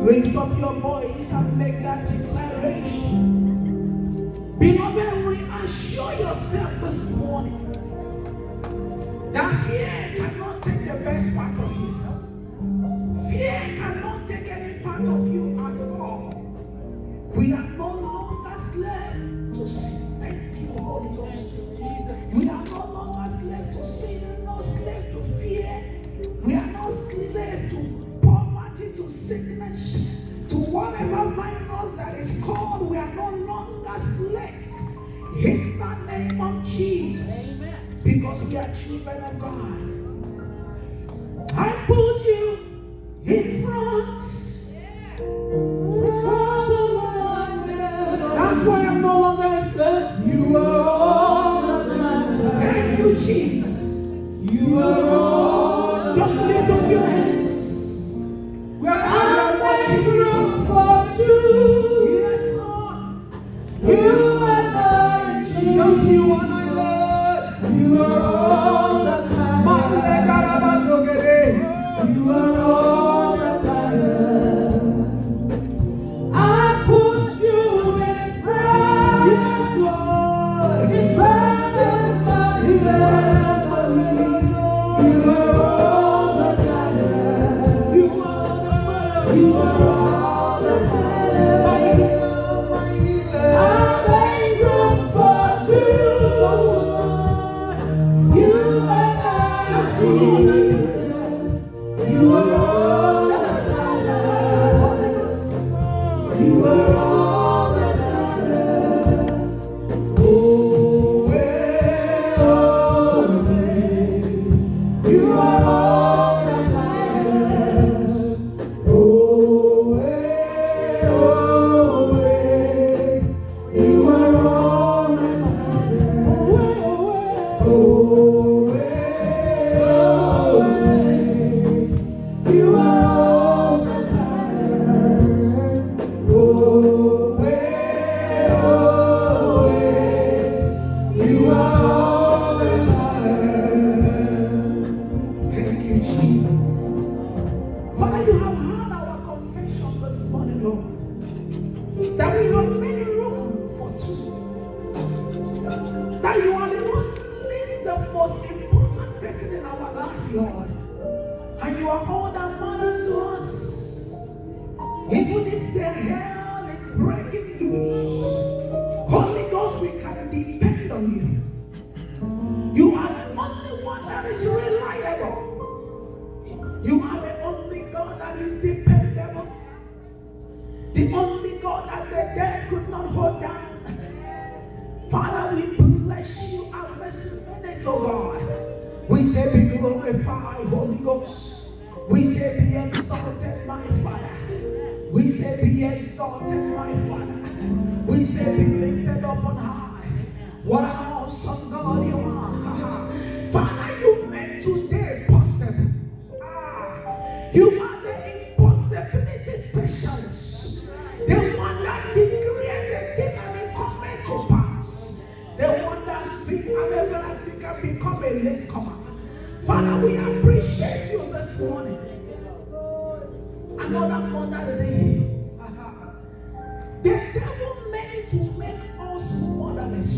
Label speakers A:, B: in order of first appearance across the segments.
A: Lift up your voice and make that declaration. Beloved, reassure yourself this morning that fear cannot take the best part of you. Fear cannot take any part of you at all. We are no longer slaves to sin. Thank you, Holy Ghost. We are no longer slaves to sin, no slaves to fear. We are not slaves to poverty, to sickness, to whatever virus that is called. We are no longer slaves. In the name of Jesus. Amen. Because we are children of God. I put you in front. That's why I'm no longer a slave. You are all that matters. Thank you, Jesus. You are all. Just lift up your hands. We are watching room for you. Yes, Lord. You are mine. Just you are my Lord. You are all that matters. You are all that matters. I put you in front. Yes, Lord. In front of myself. You are all that matters. You are the matter. You are all that matters. My healer, my healer. I make room for two. You and I, Jesus. You are all that matters. You are all that matters. Oh, you are all that matters. Oh, you are all that matters. Oh, you are all that matters. Oh, you are all that matters. Thank you, Jesus. Father, you have heard our confession this morning, Lord, that we have made room for two. That you are the most important person in our life, Lord. And you are all that matters to us. Even if the hell is breaking through, Holy Ghost, we can depend on you. You are the only one that is reliable. You are the only God that is dependable. The only God that the dead could not hold down. Father, we bless you at this minute, oh God. We say be glorified, Holy Ghost. We say be exalted, my Father. We say be exalted, my Father. We say be lifted up on high. What an awesome God you are. Father, you made today possible. You are the impossibility specialist. The one that decreed a thing and it coming to pass. The one that speaks and everlasting can become a late comer. Father, we appreciate you this morning. Another Mother's Day. The devil meant to make us motherless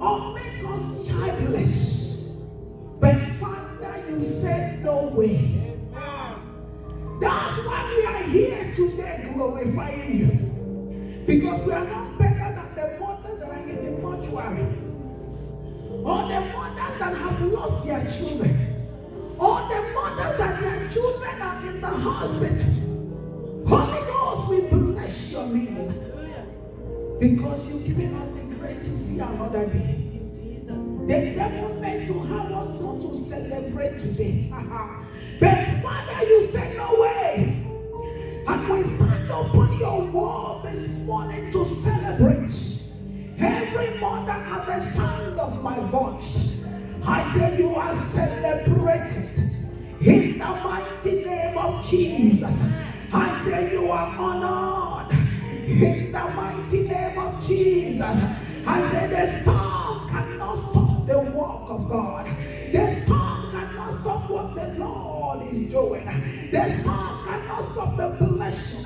A: or make us childless. But Father, you said no way. That's why we are here today glorifying you. Because we are not better than the mothers that are in the mortuary. Or the mothers that have lost their children. Or the mothers that their children are in the hospital. Holy Ghost, we bless your name. Because you've given us the grace to see another day. The devil meant to have us not to celebrate today. But Father, you said no way. And we stand upon your wall this morning to celebrate. Every mother at the sound of my voice, I say you are celebrated. In the mighty name of Jesus, I say you are honored. In the mighty name of Jesus, I say the storm cannot stop the work of God. The storm cannot stop what the Lord is doing. The storm cannot because of the blessing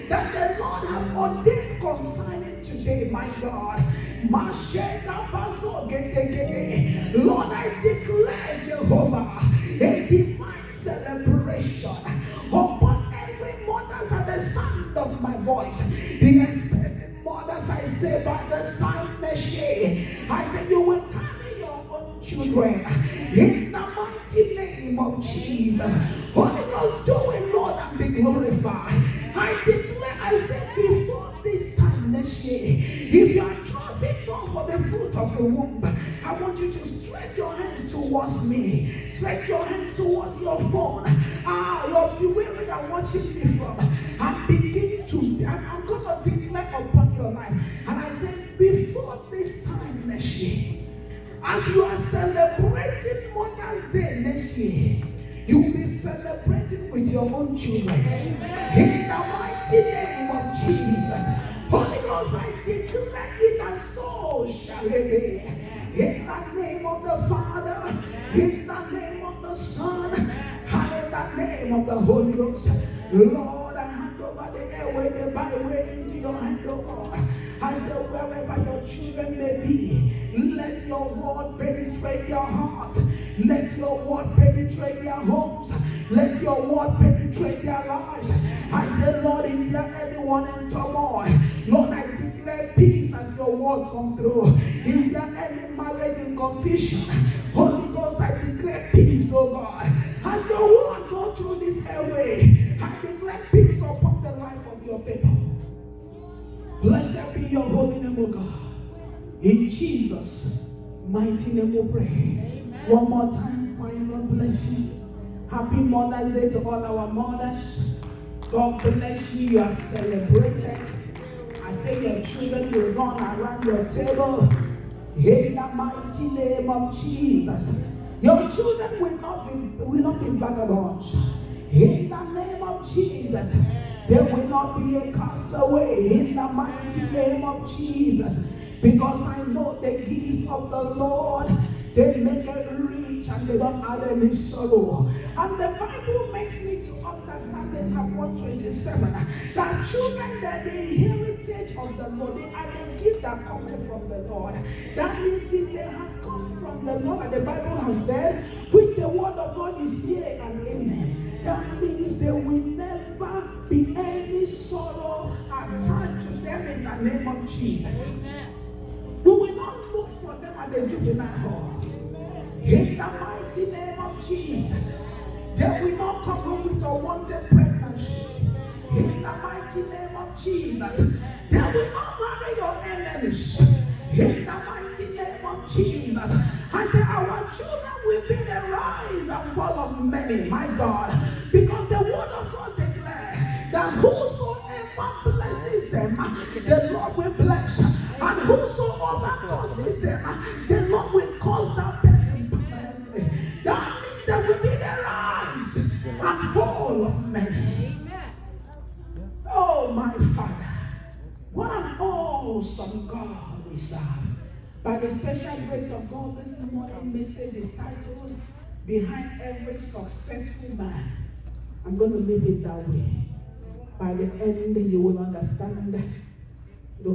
A: that the Lord has ordained concerning today, my God. Lord, I declare, Jehovah, a divine celebration upon every mother at the sound of my voice. The expected mothers, I say, by this time next year, I say you will carry your own children in the mighty name of Jesus. Holy Ghost, do it, Lord, and be glorified. I declare, I say, before this time next year, if you are trusting God for the fruit of the womb, I want you to stretch your hands towards me. Stretch your hands towards your phone. Wherever you are watching me from. And begin to, I'm going to declare upon your life. And I say, before this time next year, as you are celebrating Mother's Day next year, you will be celebrating with your own children. In the mighty name of Jesus. Holy Ghost, I declare it, and so shall it be. In the name of the Father, in the name of the Son, and in the name of the Holy Ghost. Lord, I hand over the airway, the byway into your hands, oh God. I say, wherever your children may be, let your word penetrate your heart. Let your word penetrate their homes. Let your word penetrate their lives. I say, Lord, is there anyone in turmoil? Lord, I declare peace as your word come through. Is there any marriage in confusion? Holy Ghost, I declare peace, oh God. As your word go through this airway, I declare peace upon the life of your people. Blessed be your holy name, O God. In Jesus' mighty name we pray. Amen. One more time, God bless you. Happy Mother's Day to all our mothers. God bless you. You are celebrated. I say your children will run around your table. In the mighty name of Jesus. Your children will not be vagabonds. In the name of Jesus. There will not be a castaway in the mighty name of Jesus. Because I know the gift of the Lord, they make it rich and they don't add any sorrow. And the Bible makes me to understand in Psalm 127 that children, that the heritage of the Lord, they are the gift that comes from the Lord. That means if they have come from the Lord, and the Bible has said, which the word of God is yea and amen. That means there will never be any sorrow attached to them in the name of Jesus. Amen. We will not look for them at the juvenile hall. In the mighty name of Jesus. They will not come home with a wanted pregnancy. In the mighty name of Jesus. They will not marry your enemies. In the mighty name of Jesus. I say our children will be the rise and fall of many, my God. Because the word of God declares that whosoever blesses them, the Lord will bless. And whosoever curses them, the Lord will cause that person permanently. That means there will be the rise and fall of many. Oh, my Father. What an awesome God we serve. By the special grace of God, this morning message is titled, Behind Every Successful Man. I'm going to leave it that way. By the end, you will understand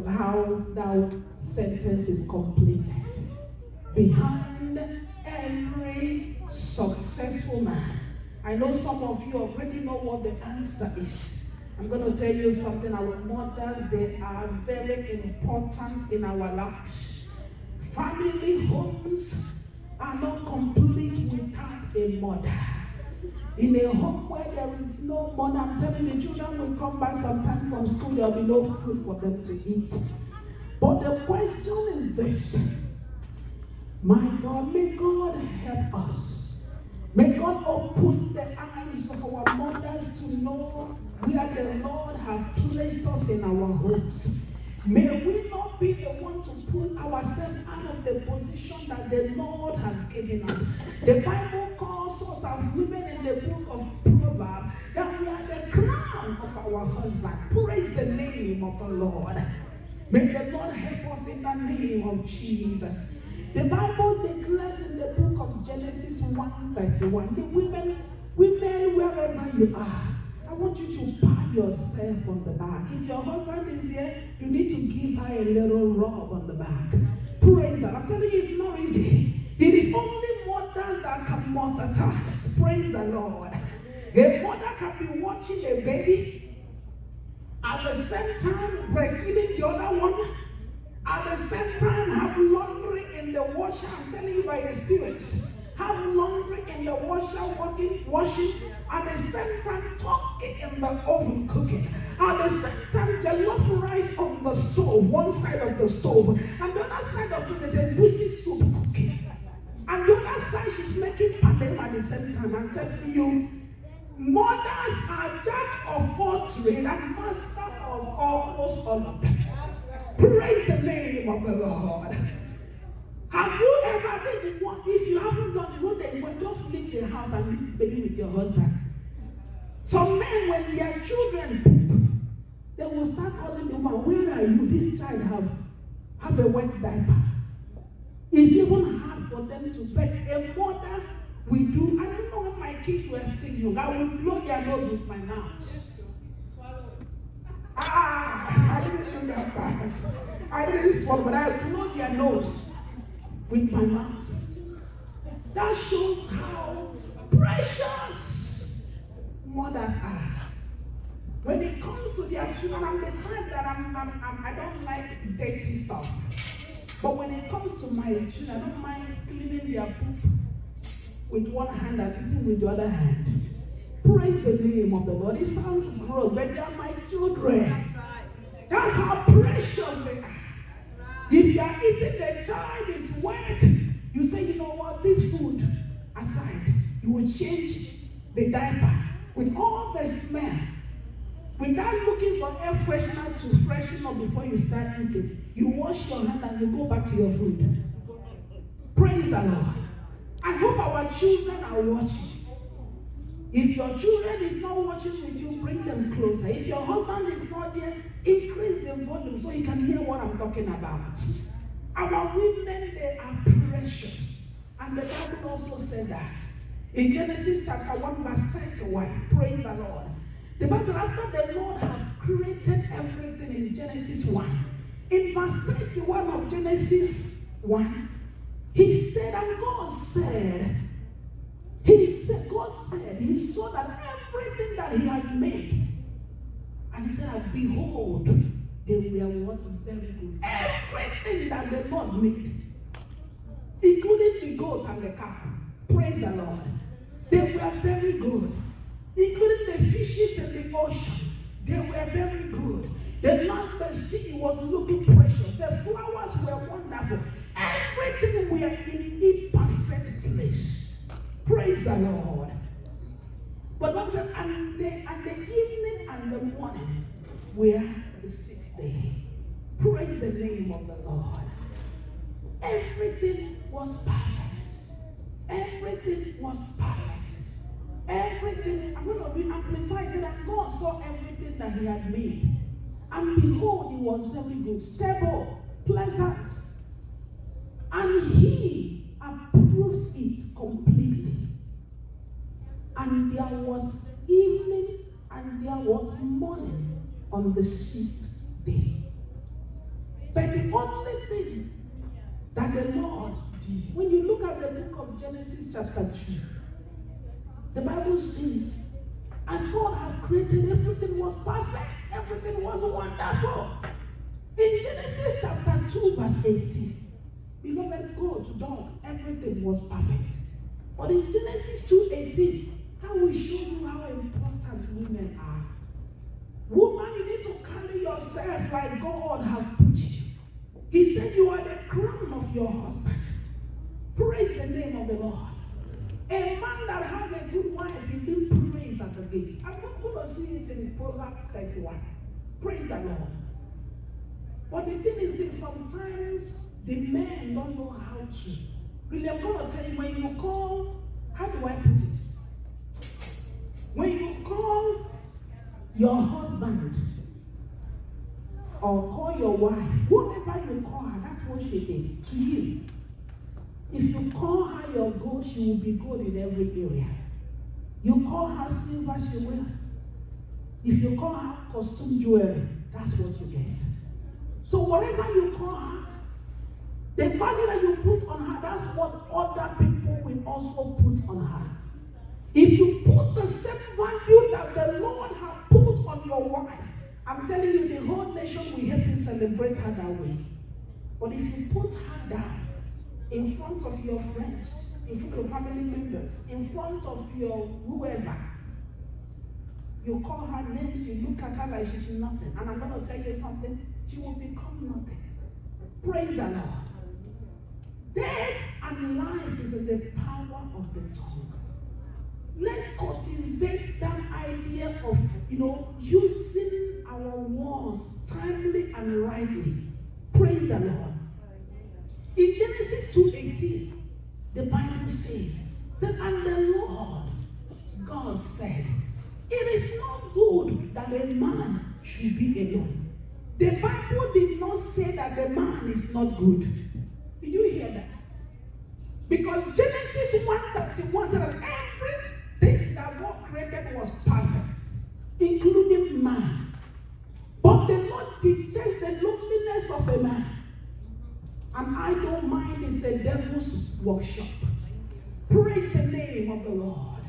A: how that sentence is completed. Behind every successful man. I know some of you already know what the answer is. I'm going to tell you something. Our mothers, they are very important in our lives. Family homes are not complete without a mother. In a home where there is no mother, I'm telling you, the children will come back sometime from school, there will be no food for them to eat. But the question is this. My God, may God help us. May God open the eyes of our mothers to know where the Lord has placed us in our homes. May we not be the one to pull ourselves out of the position that the Lord has given us. The Bible calls us as women in the book of Proverbs that we are the crown of our husband. Praise the name of the Lord. May the Lord help us in the name of Jesus. The Bible declares in the book of Genesis 1:31, the women wherever you are, I want you to pat yourself on the back. If your husband is there, you need to give her a little rub on the back. Praise God. I'm telling you, it's not easy. It is only mothers that can multitask. Praise the Lord. A mother can be watching a baby at the same time breastfeeding the other one. At the same time have laundry in the washer. I'm telling you by experience. Have laundry in the washer, washing. At the same time talking in the oven, cooking. At the same time jollof rice on the stove, one side of the stove. And the other side of the goosey soup cooking. And the other side she's making panem at the same time. I'm telling you, mothers are jack of all trades and master of almost all of them. Praise the name of the Lord. Have you ever did one? If you haven't done it, they will just leave the house and leave the baby with your husband. Some men, when their children poop, they will start calling the woman, where are you? This child have a wet diaper. It's even hard for them to beg. A mother will do. I don't know when my kids were still young. I would blow their nose with my mouth. I didn't do that bad. I didn't swallow, but I blow their nose with my mouth. That shows how precious mothers are. When it comes to their children, I'm the kind that I don't like dirty stuff. But when it comes to my children, I don't mind cleaning their poop with one hand and eating with the other hand. Praise the name of the Lord. It sounds gross, but they are my children. That's how precious they are. If you are eating, the child is wet, you say, you know what, this food aside, you will change the diaper with all the smell. Without looking for air freshener to freshen up before you start eating, you wash your hand and you go back to your food. Praise the Lord. I hope our children are watching. If your children is not watching with you, bring them closer. If your husband is not there, increase the volume so you can hear what I'm talking about. Our women, they are precious. And the Bible also said that. In Genesis chapter 1 verse 31, praise the Lord. The Bible, after the Lord has created everything in Genesis 1, in verse 31 of Genesis 1, he said, and God said, God said, he saw that everything that he had made, and he said, behold, they were what? Very good. Everything that the Lord made, including the goat and the calf, praise the Lord, they were very good. Including the fishes in the ocean, they were very good. The land, the sea was looking precious. The flowers were wonderful. Everything were in its perfect place. Praise the Lord. But God said, and the evening and the morning were the sixth day. Praise the name of the Lord. Everything was perfect. Everything was perfect. Everything, I'm going to be amplified, that God saw everything that he had made. And behold, it was very good, stable, pleasant. And he approved it completely. And there was evening and there was morning on the sixth day. But the only thing that the Lord did, when you look at the book of Genesis chapter 2, the Bible says, as God had created, everything was perfect, everything was wonderful. In Genesis chapter 2, verse 18, beloved, God, dog, everything was perfect. But in Genesis 2:18, I will show you how important women are. Woman, you need to carry yourself like God has put you. He said you are the crown of your husband. Praise the name of the Lord. A man that has a good wife is being praised at the gate. I'm not going to see it in Proverbs 31. Praise the Lord. But the thing is this, sometimes the men don't know how to. Really, I'm going to tell you, when you call, how do I put it? When you call your husband or call your wife, whatever you call her, that's what she is to you. If you call her your gold, she will be gold in every area. You call her silver, she will. If you call her costume jewelry, that's what you get. So whatever you call her, the value that you put on her, that's what other people will also put on her. If you put the same value that the Lord has put on your wife, I'm telling you, the whole nation will help you celebrate her that way. But if you put her down in front of your friends, in front of family members, in front of your whoever, you call her names, you look at her like she's nothing. And I'm going to tell you something, she will become nothing. Praise the Lord. Death and life is in the power of the tongue. Let's cultivate that idea of, using our words timely and rightly. Praise the Lord. In Genesis 2:18, the Bible says that, and the Lord God said, it is not good that a man should be alone. The Bible did not say that the man is not good. Did you hear that? Because Genesis 1:31 said that everything that God created was perfect, including man. But the Lord detests the loneliness of a man. And I don't mind, it's the devil's workshop. Praise the name of the Lord.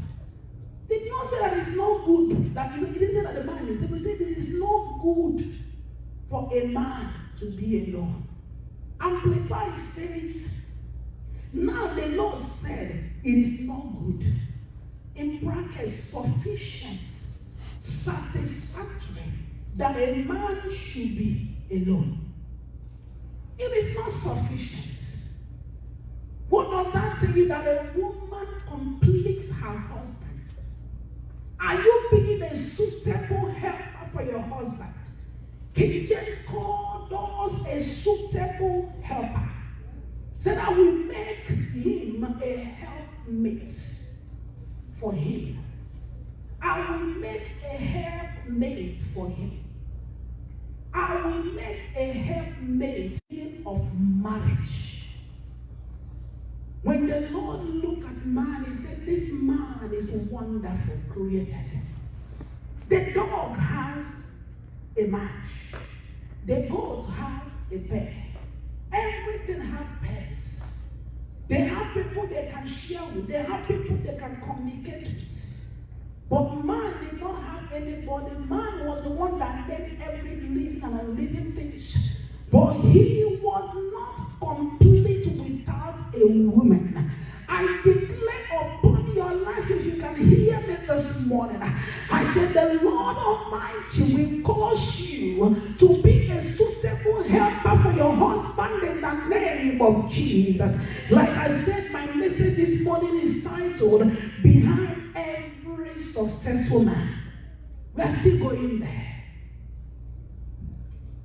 A: Did not say that it's not good. That he didn't say that the man is. He said it is not good for a man to be alone. Amplified says, now the Lord said it is not good. In brackets, sufficient, satisfactory, that a man should be alone. It is not sufficient. What does that tell you? That a woman completes her husband. Are you being a suitable helper for your husband? King James called us a suitable helper. Said I will make him a helpmate for him. I will make a helpmate for him. I will make a helpmate of marriage. When the Lord looked at man, he said, this man is wonderful, created. The dog has a match. The goat has a pair. Everything has pairs. They have people they can share with. They have people they can communicate with. But man did not have anybody. Man was the one that made every living and unliving things. But he was not complete without a woman. I declare upon your life, if you can hear me this morning, I said the Lord Almighty will cause you to be a suitable helper for your husband in the name of Jesus. Like I said, my message this morning is titled, Behind Every Successful Man. We are still going there.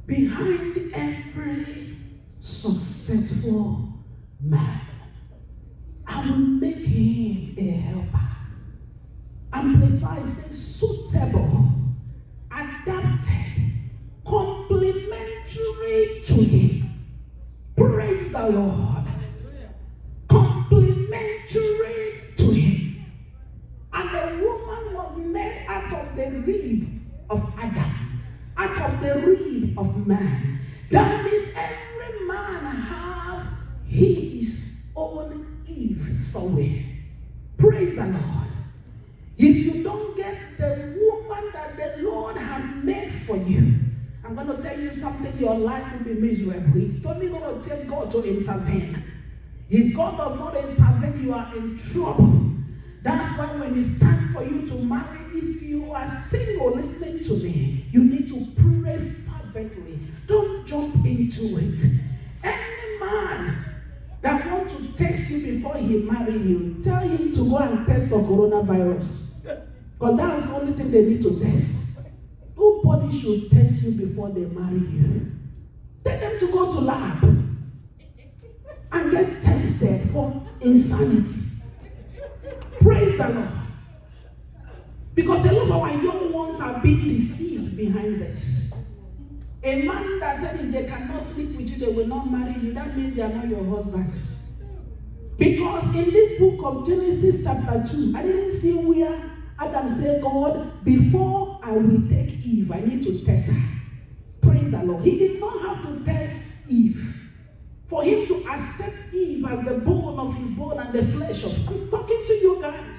A: Behind every successful man, I will make him a helper. Amplify says suitable, adapted, complementary to him. Praise the Lord. Complementary to him. And the woman was made out of the rib of Adam, out of the rib of man. That means every man have his own Eve somewhere. Praise the Lord. If you don't get the woman that the Lord has made for you, I'm going to tell you something, your life will be miserable. It's only going to take God to intervene. If God does not intervene, you are in trouble. That's why when it's time for you to marry, if you are single, listening to me, you need to pray fervently. Don't jump into it. Any man that wants to test you before he marry you, tell him to go and test for coronavirus. Because that's the only thing they need to test. Nobody should test you before they marry you. Tell them to go to lab and get tested for insanity. Praise the Lord. Because a lot of our young ones are being deceived behind this. A man that said if they cannot sleep with you, they will not marry you, that means they are not your husband. Because in this book of Genesis chapter 2, I didn't see where Adam said, God, before I will take Eve, I need to test her. Praise the Lord. He did not have to test Eve. For him to accept Eve as the bone of his bone and the flesh of him. I'm talking to you guys.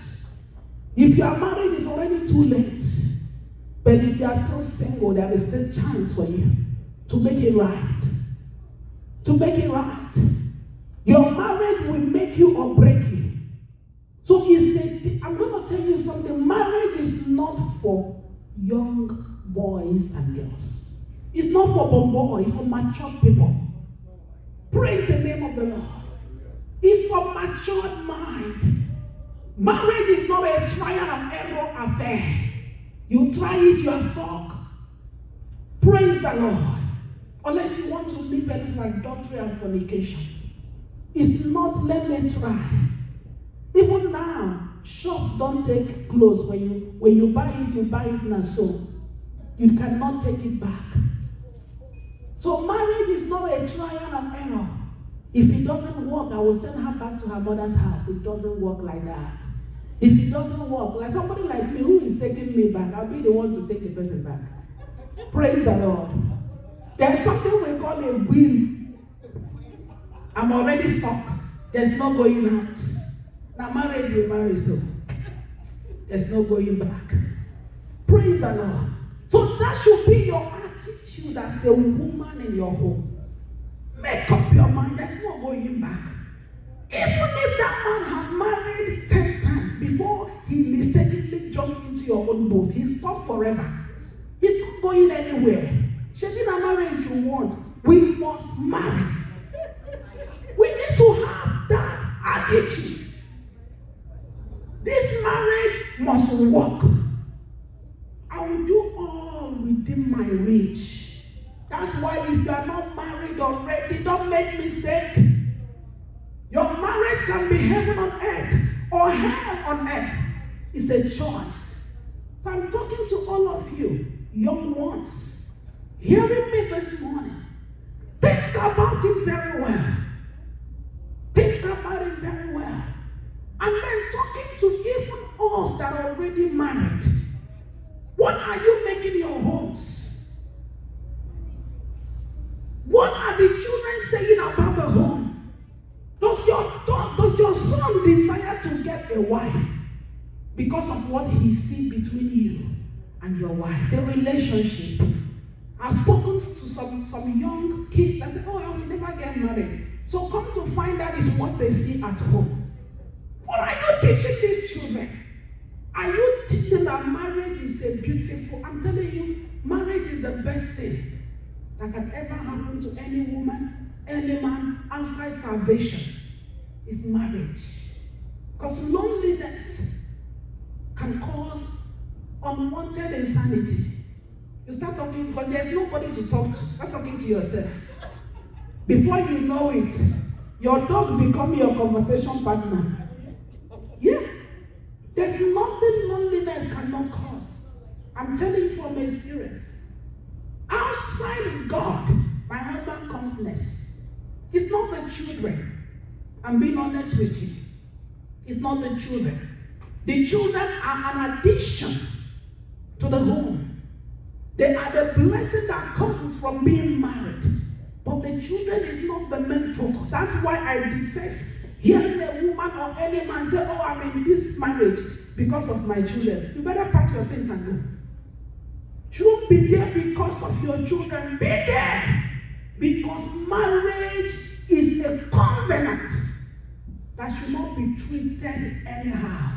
A: If you are married, it's already too late. But if you are still single, there is still chance for you to make it right. To make it right. Your marriage will make you or break you. So he said, I'm going to tell you something. Marriage is not for young boys and girls. It's not for boys, it's for mature people. Praise the name of the Lord. It's for matured mind. Marriage is not a trial and error affair. You try it, you are stuck. Praise the Lord. Unless you want to live a life like adultery and fornication. It's not, let me try. Even now, shops don't take clothes. When you buy it now. So you cannot take it back. So marriage is not a trial and error. If it doesn't work, I will send her back to her mother's house. It doesn't work like that. If it doesn't work, like somebody like me who is taking me back, I'll be the one to take the person back. Praise the Lord. There's something we call a will. I'm already stuck. There's no going out. Now marriage will marry, so there's no going back. Praise the Lord. So that should be your attitude as a woman in your home. Make up your mind. There's no going back. Even if that man has married 10 times before he mistakenly jumped into your own boat, he's stuck forever. He's not going anywhere. Shaping a marriage you want, we must marry. We need to have that attitude. This marriage must work. I will do all within my reach. That's why if you are not married already, don't make mistake. Your marriage can be heaven on earth or hell on earth. It's a choice. So I'm talking to all of you, young ones, hearing me this morning. Think about it very well. Think about it very well. And then talking to even us that are already married. What are you making your homes? What are the children saying about the home? Does your son desire to get a wife because of what he sees between you and your wife? The relationship. I've spoken to some young kids that say, oh, I will never get married. So come to find out is what they see at home. What are you teaching these children? Are you teaching that marriage is a beautiful? I'm telling you, marriage is the best thing that can ever happen to any woman, any man outside salvation. Is marriage. Because loneliness can cause unwanted insanity. You start talking because there's nobody to talk to. Start talking to yourself. Before you know it, your dog becomes your conversation partner. Yeah. There's nothing loneliness cannot cause. I'm telling you from experience. Outside God, my husband comes next. It's not the children. I'm being honest with you. It's not the children. The children are an addition to the home. They are the blessing that comes from being married. But the children is not the main focus. That's why I detest hearing a woman or any man say, oh, I'm in this marriage because of my children. You better pack your things and go. Don't be there because of your children. Be there because marriage is a covenant that should not be treated anyhow.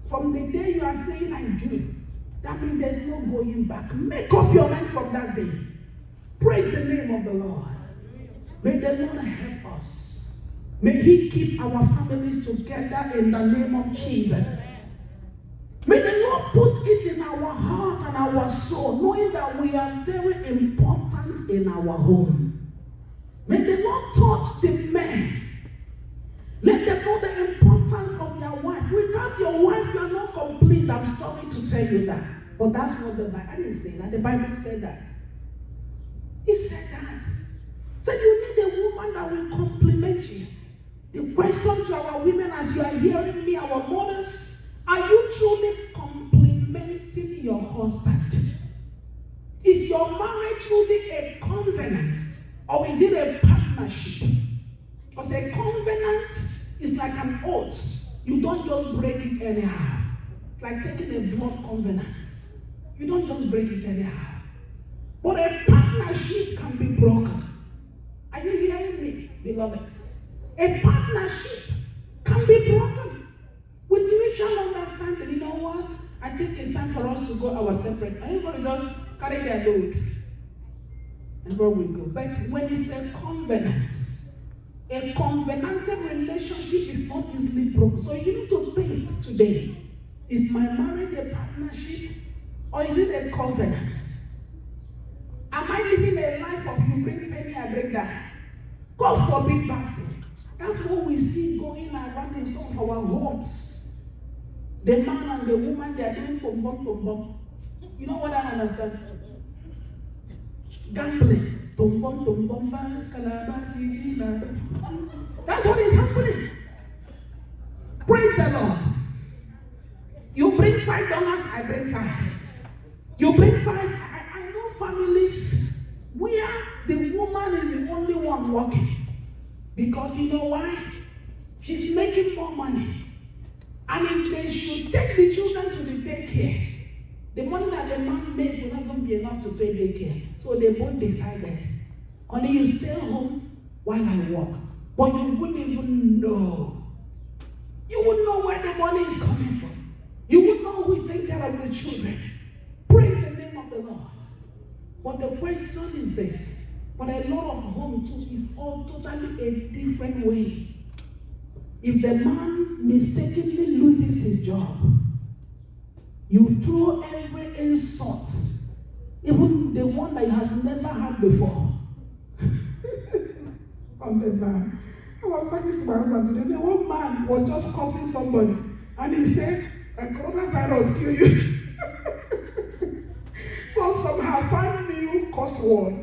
A: From the day you are saying I do, that means there's no going back. Make up your mind from that day. Praise the name of the Lord. May the Lord help us. May He keep our families together in the name of Jesus. May the Lord put it in our heart and our soul, knowing that we are very important in our home. May the Lord touch the men. Let them know the importance of their wife. Without your wife, you are not complete. I'm sorry to tell you that. But that's what the Bible, I didn't say that. The Bible said that. It said that. So you need a woman that will compliment you. The question to our women as you are hearing me, our mothers, are you truly complementing your husband? Is your marriage truly a covenant, or is it a partnership? Because a covenant is like an oath. You don't just break it anyhow. It's like taking a blood covenant. You don't just break it anyhow. But a partnership can be broken. Are you hearing me, beloved? A partnership can be broken with mutual understanding. You know what? I think it's time for us to go our separate. Everybody just carry their load. And where we go. But when it's a covenanted relationship is not easily broken. So you need to think today, is my marriage a partnership or is it a covenant? Am I living a life of you bring penny, I bring that? God forbid bad thing. That's what we see going around in some of our homes. The man and the woman, they are doing pom-pom. You know what I understand? Gambling. That's what is happening. Praise the Lord. You bring $5, I bring 5. You bring 5. I know families where the woman is the only one working. Because you know why? She's making more money. And if they should take the children to the daycare, the money that the man made will not going to be enough to pay daycare. So they both decided, honey, you stay home while I work. But you wouldn't even know. You wouldn't know where the money is coming from. You wouldn't know who is taking care of the children. Praise the name of the Lord. But the question is this. But a lot of homes too is all totally a different way. If the man mistakenly loses his job, you throw every insult, even the one that you have never had before. On the man. I was talking to my husband today. One man was just cursing somebody, and he said, "A coronavirus kill you." So somehow found new curse word.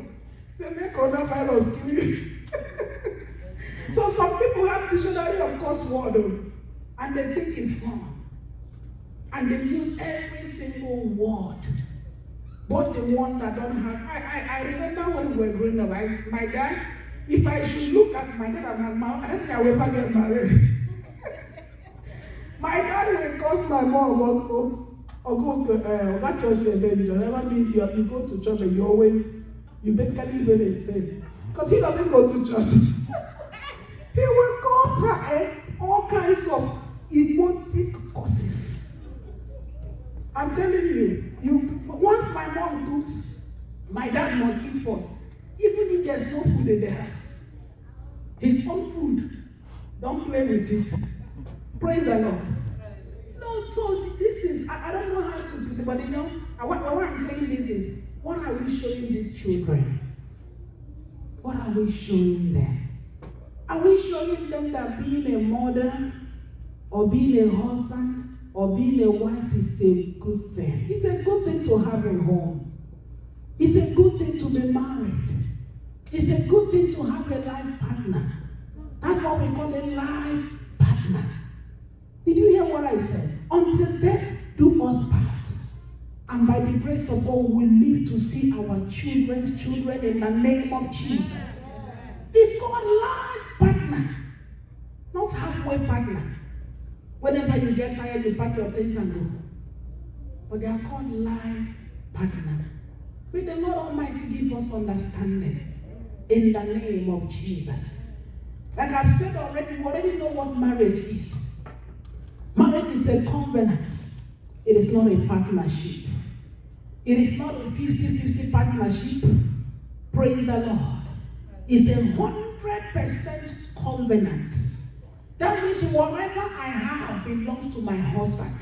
A: Say, "May coronavirus kill you." So some people have dictionary of curse word, and they think it's fun. And they use every single word. But the one that don't have. I remember when we were growing up, my dad, if I should look at my dad and my mom, I don't think I will ever get married. My dad will curse my mom or go to that church and then you never means you go to church and you basically live insane. Because he doesn't go to church. He will curse her all kinds of emotive curses. I'm telling you, once my mom cooks, my dad must eat first. Even if there's no food in the house. His own food. Don't play with it. Praise the Lord. No, so this is, I don't know how to do it, but you know, what I'm saying this is, what are we showing these children? What are we showing them? Are we showing them that being a mother, or being a husband, or being a wife is a good thing? It's a good thing to have a home. It's a good thing to be married. It's a good thing to have a life partner. That's what we call a life partner. Did you hear what I said? Until death do us part. And by the grace of God, we live to see our children's children in the name of Jesus. It's called life partner, not halfway partner. Whenever you get tired, you pack your things and go. But they are called life partner. May the Lord Almighty give us understanding in the name of Jesus. Like I've said already, we already know what marriage is. Marriage is a covenant. It is not a partnership. It is not a 50-50 partnership. Praise the Lord. It's a 100% covenant. That means whatever I have belongs to my husband.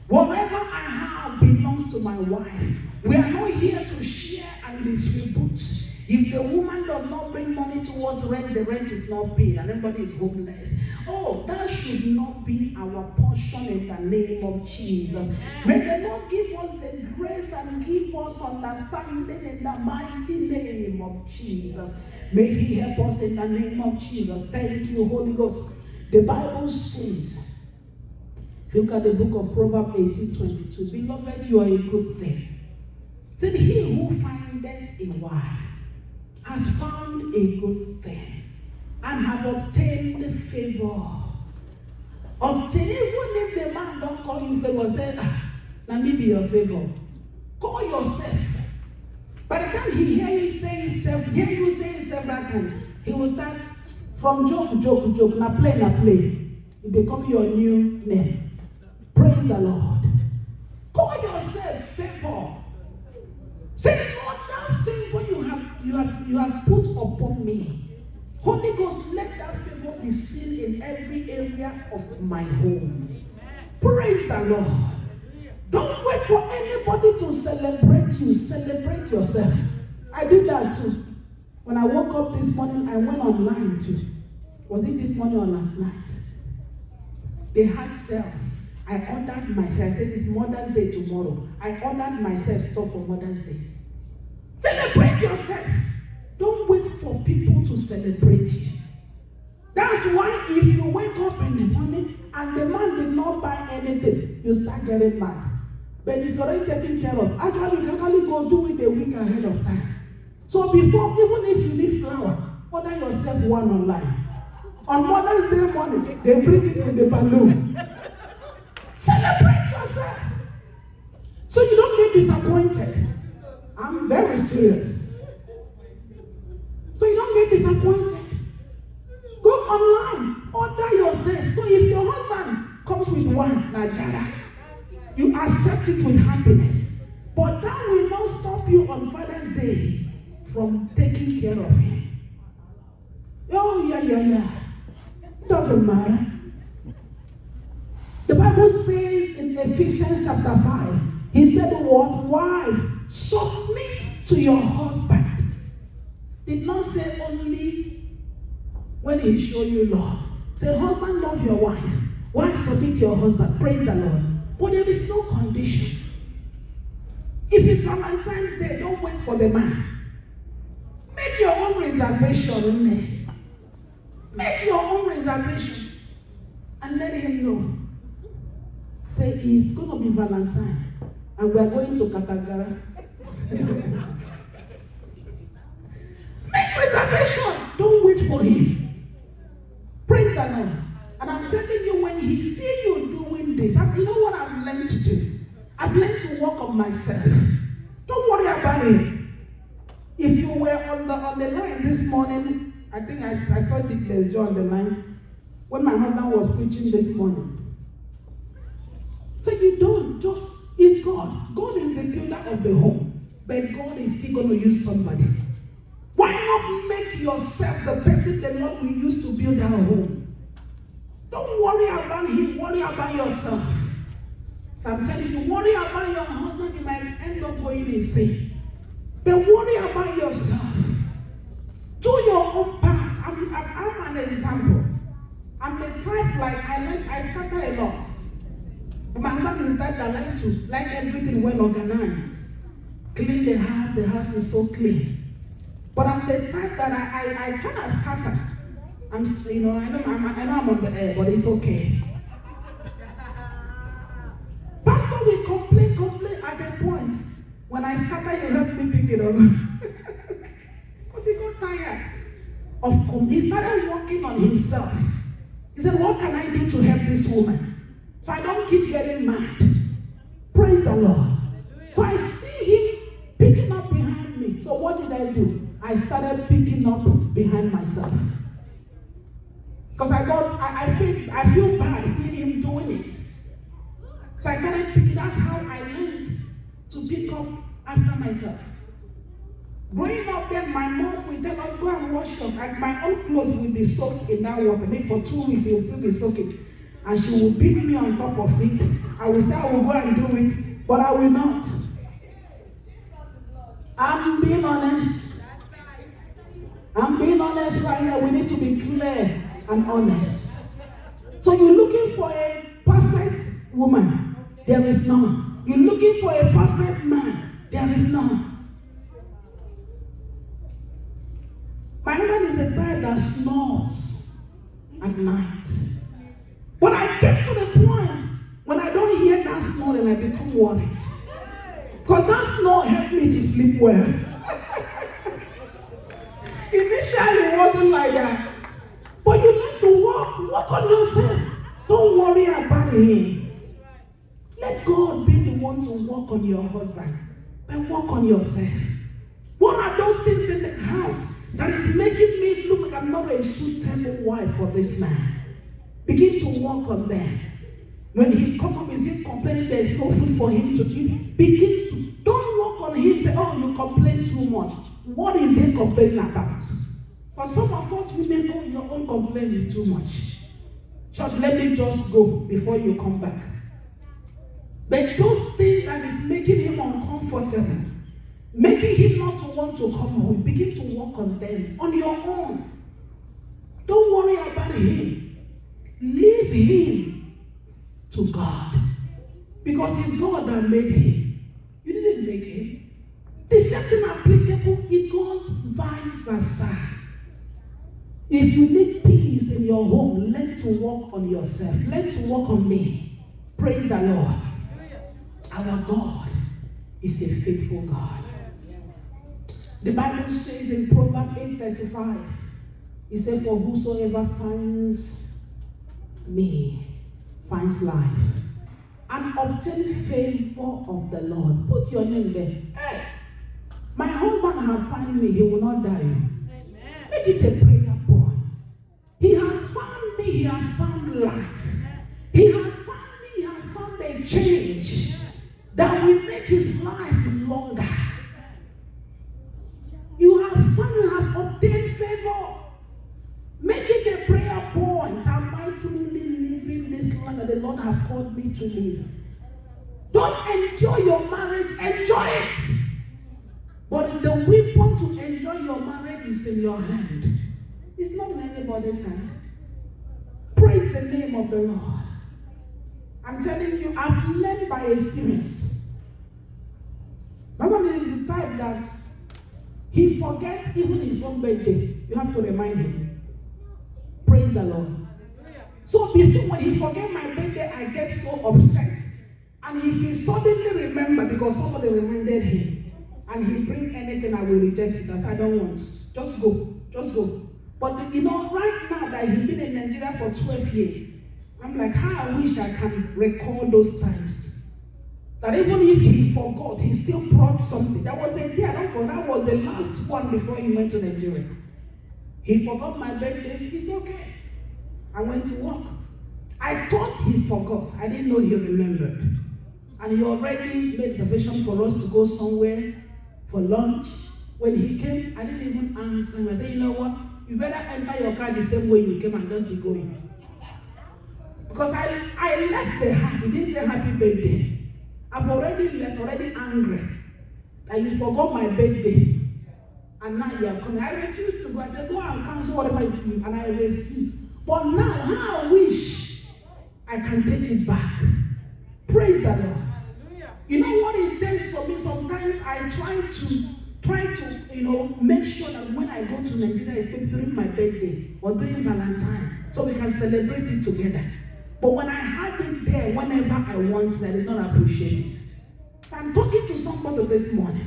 A: Whatever I have belongs to my wife. We are not here to share and distribute. If the woman does not bring money towards rent, the rent is not paid and everybody is homeless. Oh, that should not be our portion in the name of Jesus. May the Lord give us the grace and give us understanding in the mighty name of Jesus. May He help us in the name of Jesus. Thank you, Holy Ghost. The Bible says, Look at the book of Proverbs 18:22. Beloved, you are a good thing. Said, he who findeth a wife has found a good thing and have obtained favor. Obtain, even if the man don't call you favor, say, let me be your favor. Call yourself. By the time he hear you say several times, he will start from joke, na play. It become your new name. Praise the Lord. Call yourself favor. Say, Lord, that favor you have put upon me. Holy Ghost, let that favor be seen in every area of my home. Praise the Lord. Don't wait for anybody to celebrate you. Celebrate yourself. I did that too. When I woke up this morning, I went online too. Was it this morning or last night? They had sales. I ordered myself. I said it's Mother's Day tomorrow. I ordered myself stuff for Mother's Day. Celebrate yourself. Don't wait for people to celebrate you. That's why if you wake up in the morning and the man did not buy anything, you start getting mad. But if you're already taken care of, actually you can actually go do it a week ahead of time. So before, even if you need flour, order yourself one online. On Mother's Day morning, they bring it in the balloon. Celebrate yourself. So you don't get disappointed. I'm very serious. So you don't get disappointed. Go online, order yourself. So if your husband comes with one Najara, you accept it with happiness. But that will not stop you on Father's Day from taking care of him. Oh, yeah. Doesn't matter. The Bible says in Ephesians chapter 5, he said, what? Wife, submit to your husband. Did not say only when he show you love. Say, husband, love your wife. Wife, submit to your husband. Praise the Lord. But there is no condition. If it's Valentine's Day, don't wait for the man. Make your own reservation. Make your own reservation. And let him know. Say, it's going to be Valentine. And we are going to Katagara. Make reservation. Don't wait for him. Praise the Lord. And I'm telling you, when he see you doing this, you know what I've learned to do? I've learned to work on myself. Don't worry about it. If you were on the line this morning, I think I saw Dickless Joe on the line when my husband was preaching this morning. So you don't just, it's God. God is the builder of the home. But God is still going to use somebody. Why not make yourself the person the Lord will use to build our home? Don't worry about him, worry about yourself. Sometimes if you worry about your husband, you might end up going insane. But worry about yourself. Do your own part. I'm an example. I'm the type I scatter a lot. My husband is that like everything well organized. Clean the house is so clean. But I'm the type that I kind of scatter. I know I'm on the air, but it's okay. Pastor will complain at the point. When I scatter, you help me pick it up. Because he got tired of he started working on himself. He said, what can I do to help this woman? So I don't keep getting mad. Praise the Lord. So I see him picking up behind me. So what did I do? I started picking up behind myself. Because I feel bad seeing him doing it. So I started picking. That's how I learned to pick up after myself. Growing up then, my mom will tell us, go and wash your, and my own clothes will be soaked in that water. Maybe for 2 weeks, it will still be soaking. And she will beat me on top of it. I will say I will go and do it, but I will not. I'm being honest. I'm being honest right here. We need to be clear and honest. So you're looking for a perfect woman. There is none. You're looking for a perfect man. There is none. My husband is the type that snores at night. When I get to the point snore and I become worried. Because that snore helped me to sleep well. Initially, it wasn't like that. But you need to work on yourself. Don't worry about him. Let God be the one to work on your husband. But work on yourself. What are those things in the house that is making me look like I'm not a suitable wife for this man? Begin to work on them. When he comes up, is he complaining there's no food for him to eat? Don't work on him, say, oh, you complain too much. What is he complaining about? For some of us, we may know your own complaint is too much. Church, let me just go before you come back. But those things that is making him uncomfortable, making him not to want to come home, begin to work on them on your own. Don't worry about him. Leave him to God. Because it's God that made him. You didn't make him. The same thing applicable, it goes vice versa. If you need peace in your home, learn to work on yourself. Learn to work on me. Praise the Lord. Our God is a faithful God. The Bible says in Proverbs 8:35, it says, for whosoever finds me finds life and obtain favor of the Lord. Put your name there. Hey, my husband has found me, he will not die. Make it a prayer point. He has found me, he has found life. He has found me, he has found a change that will make his life longer. You have found, you have obtained favor. Make it a prayer point. Am I truly living this life that the Lord has called me to live? Don't enjoy your marriage, enjoy it. But the weapon to enjoy your marriage is in your hand. It's not in anybody's hand. Praise the name of the Lord. I'm telling you, I've learned by experience. My one is the type that he forgets even his own birthday. You have to remind him. Praise the Lord. So before, when he forgets my birthday, I get so upset. And if he suddenly remember because somebody reminded him, and he bring anything, I will reject it. I say, I don't want. Just go. Just go. But you know, right now that he's been in Nigeria for 12 years, I'm like, how I wish I can recall those times. That even if he forgot, he still brought something. That was a day, I don't forget, that was the last one before he went to Nigeria. He forgot my birthday. It's okay. I went to work. I thought he forgot. I didn't know he remembered. And he already made the vision for us to go somewhere for lunch. When he came, I didn't even answer him. I said, you know what? You better enter your car the same way you came and just be going. Because I left the house. He didn't say happy birthday. I've already left, already angry. And you forgot my birthday. And now you are coming. I refused to go. I said, go and cancel whatever you do. And I refused. But now, how I wish I can take it back. Praise the Lord. You know what it takes for me? Sometimes I try to, make sure that when I go to Nigeria, it's during my birthday or during Valentine, so we can celebrate it together. But when I have it there, whenever I want it, I did not appreciate it. So I'm talking to somebody this morning.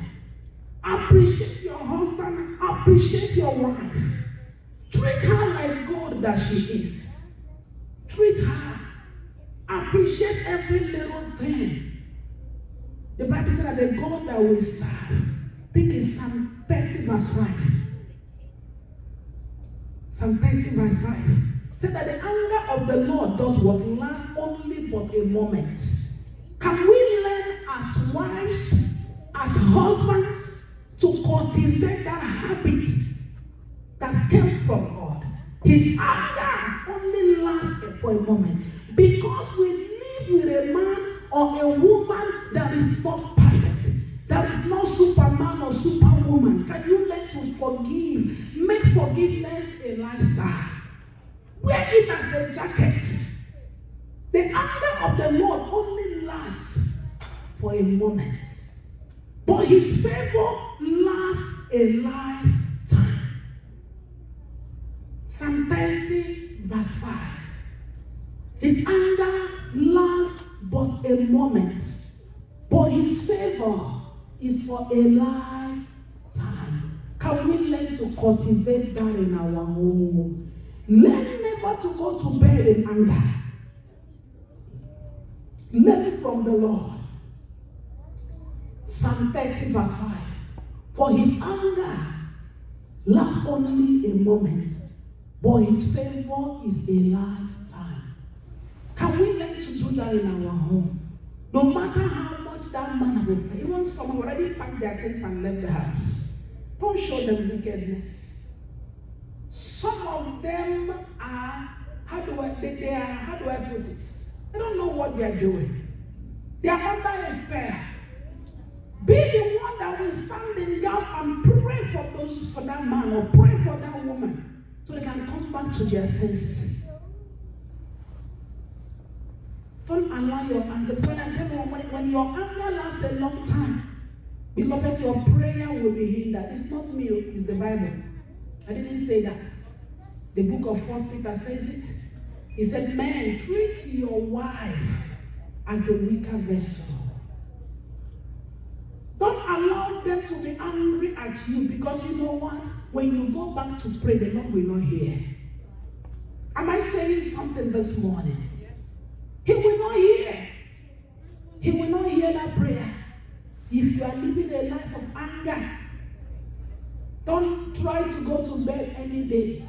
A: Appreciate your husband. Appreciate your wife. Treat her like God that she is. Treat her. Appreciate every little thing. The Bible said that the God that we serve, I think it's Psalm 30 verse 5. Psalm 30 verse 5. Said that the anger of the Lord does what lasts only but a moment. Can we learn as wives, as husbands, to cultivate that habit that came from God? His anger only lasts for a moment. Because we live with a man or a woman that is not perfect, that is not Superman or Superwoman. Can you learn to forgive? Make forgiveness a lifestyle. Wear it as a jacket. The anger of the Lord only lasts for a moment, but his favor lasts a lifetime. Psalm 30 verse 5. His anger lasts but a moment, but his favor is for a lifetime. Can we learn to cultivate that in our home? Learn never to go to bed in anger. Learn it from the Lord. Psalm 30 verse 5. For his anger lasts only a moment, but his favor is a lifetime. Can we learn to do that in our home? No matter how much that man will pay. Even some already packed their things and left the house. Don't show them wickedness. Some of them are, how do I put it? They don't know what they are doing. They are under a spell. Be the one that will stand in gap and pray for that man or pray for that woman so they can come back to their senses. Don't allow your anger. When I tell you, when your anger lasts a long time, beloved, your prayer will be hindered. It's not me, it's the Bible. I didn't say that. The book of 1 Peter says it. He said, men, treat your wife as the weaker vessel. Don't allow them to be angry at you, because you know what? When you go back to pray, the Lord will not hear. Am I saying something this morning? He will not hear. He will not hear that prayer. If you are living a life of anger, don't try to go to bed any day.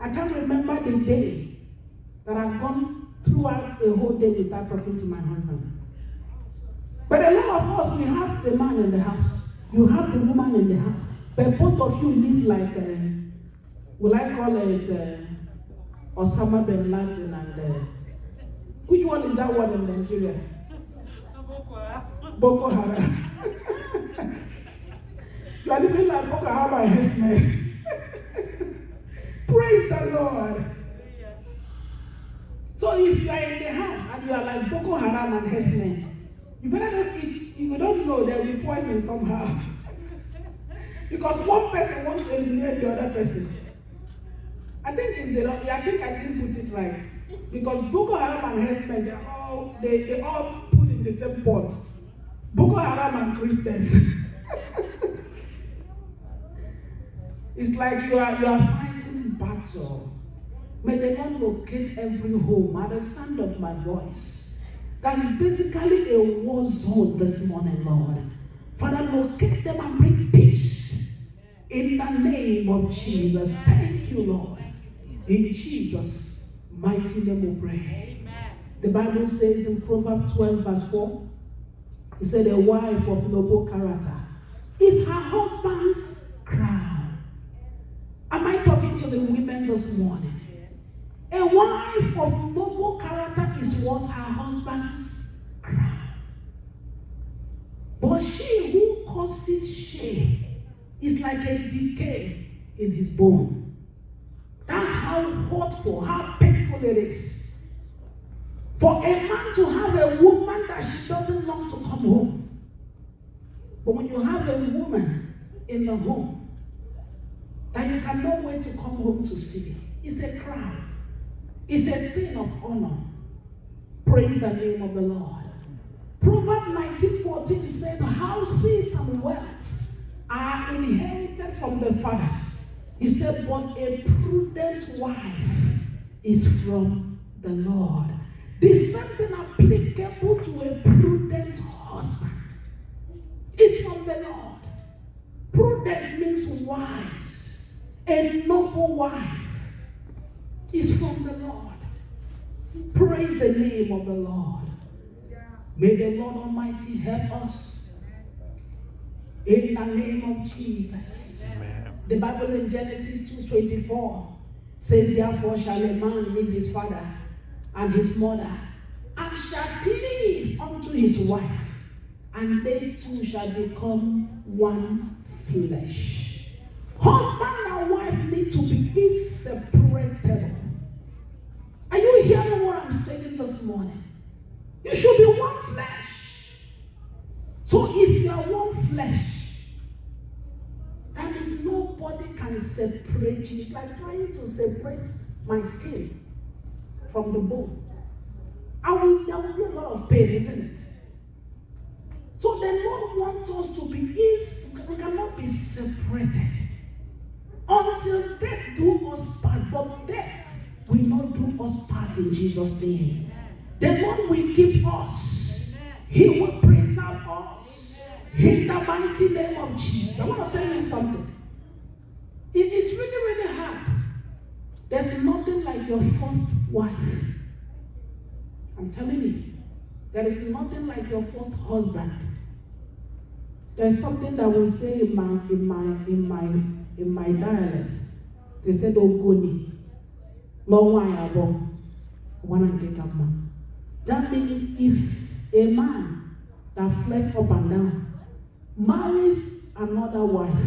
A: I can't remember the day that I've gone throughout a whole day without talking to my husband. But a lot of us, we have the man in the house. You have the woman in the house. But both of you live like, will I call it Osama bin Laden and... which one is that one in Nigeria? Boko Haram. You are living like Boko Haram and his name. Praise the Lord. So if you are in the house and you are like Boko Haram and his name, you better not eat. You don't know there will be poison somehow. Because one person wants to eliminate the other person. I think I didn't put it right. Because Boko Haram and Hezbollah, they all put in the same pot. Boko Haram and Christians. It's like you are fighting battle. May the Lord locate every home at the sound of my voice. That is basically a war zone this morning, Lord. Father, locate them and bring peace. In the name of Jesus. Thank you, Lord. In Jesus' mighty name we pray. Amen. The Bible says in Proverbs 12 verse 4, it said, a wife of noble character is her husband's crown. Am I talking to the women this morning? A wife of noble character is what? Her husband's crown. But she who causes shame is like a decay in his bone. That's how hurtful, how painful it is. For a man to have a woman that she doesn't want to come home. But when you have a woman in the home that you cannot wait to come home to see, it's a crown. It's a thing of honor. Praise the name of the Lord. Proverbs 19:14 says, houses and wealth are inherited from the fathers. He said, but a prudent wife is from the Lord. There's something applicable to a prudent husband. It's from the Lord. Prudent means wise. A noble wife is from the Lord. Praise the name of the Lord. May the Lord Almighty help us. In the name of Jesus. Amen. The Bible in Genesis 2:24 says, therefore shall a man leave his father and his mother, and shall cleave unto his wife, and they two shall become one flesh. Husband and wife need to be inseparable. Are you hearing what I'm saying this morning? You should be one flesh. So if you are one flesh, that means nobody can separate you. It's like trying to separate my skin from the bone. There will be a lot of pain. pain, isn't it? So the Lord wants us to be we cannot be separated until death do us part. But death will not do us part in Jesus' name. The Lord will keep us. He will preserve us. In the mighty name of Jesus. I want to tell you something. It is really, really hard. There's nothing like your first wife. I'm telling you. There is nothing like your first husband. There's something that we say in my dialect. They said, "Ogoni, long way above, that means if a man that flex up and down marries another wife,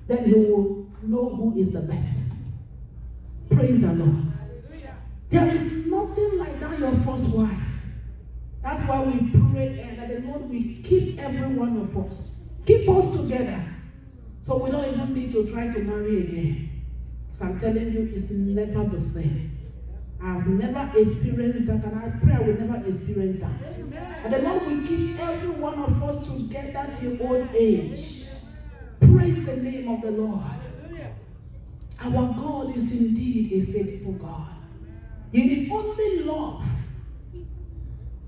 A: then he will know who is the best. Praise the Lord. There is nothing like that your first wife. That's why we pray that the Lord will keep every one of us. Keep us together. So we don't even need to try to marry again. So I'm telling you, it's never the same. I've never experienced that, and I pray I will never experience that. And the Lord will keep every one of us together till old age. Praise the name of the Lord. Our God is indeed a faithful God. It is only love,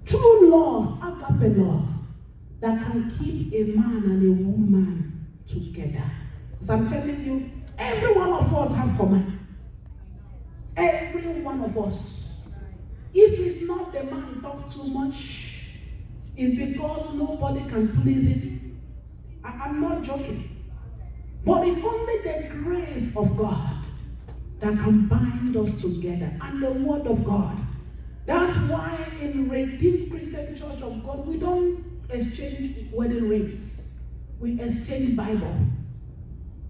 A: true love, agape love, that can keep a man and a woman together. So I'm telling you, every one of us have command. Every one of us. If it's not the man talk too much, it's because nobody can please him. I'm not joking. But it's only the grace of God that can bind us together, and the word of God. That's why in Redeemed Christian Church of God, we don't exchange wedding rings. We exchange Bible.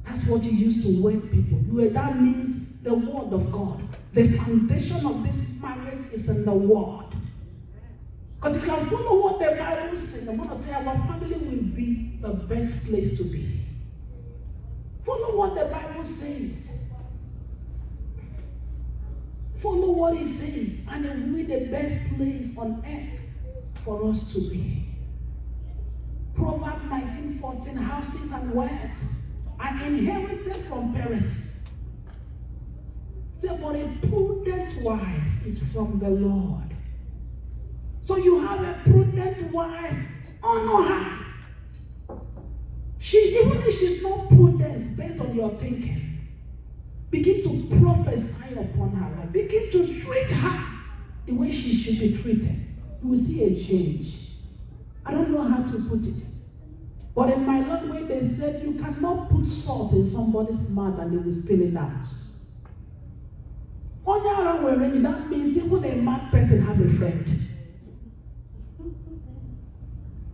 A: That's what you use to wed people. That means the word of God. The foundation of this marriage is in the word. Because you can follow what the Bible says. I want to tell you, our family will be the best place to be. Follow what the Bible says. Follow what it says, and it will be the best place on earth for us to be. Proverbs 19:14, houses and wealth are inherited from parents. But a prudent wife is from the Lord. So you have a prudent wife, honor her. Even if she's not prudent based on your thinking, begin to prophesy upon her life. Begin to treat her the way she should be treated. You will see a change. I don't know how to put it. But in my language, they said you cannot put salt in somebody's mouth and they will spill it out. That means even a mad person has a friend.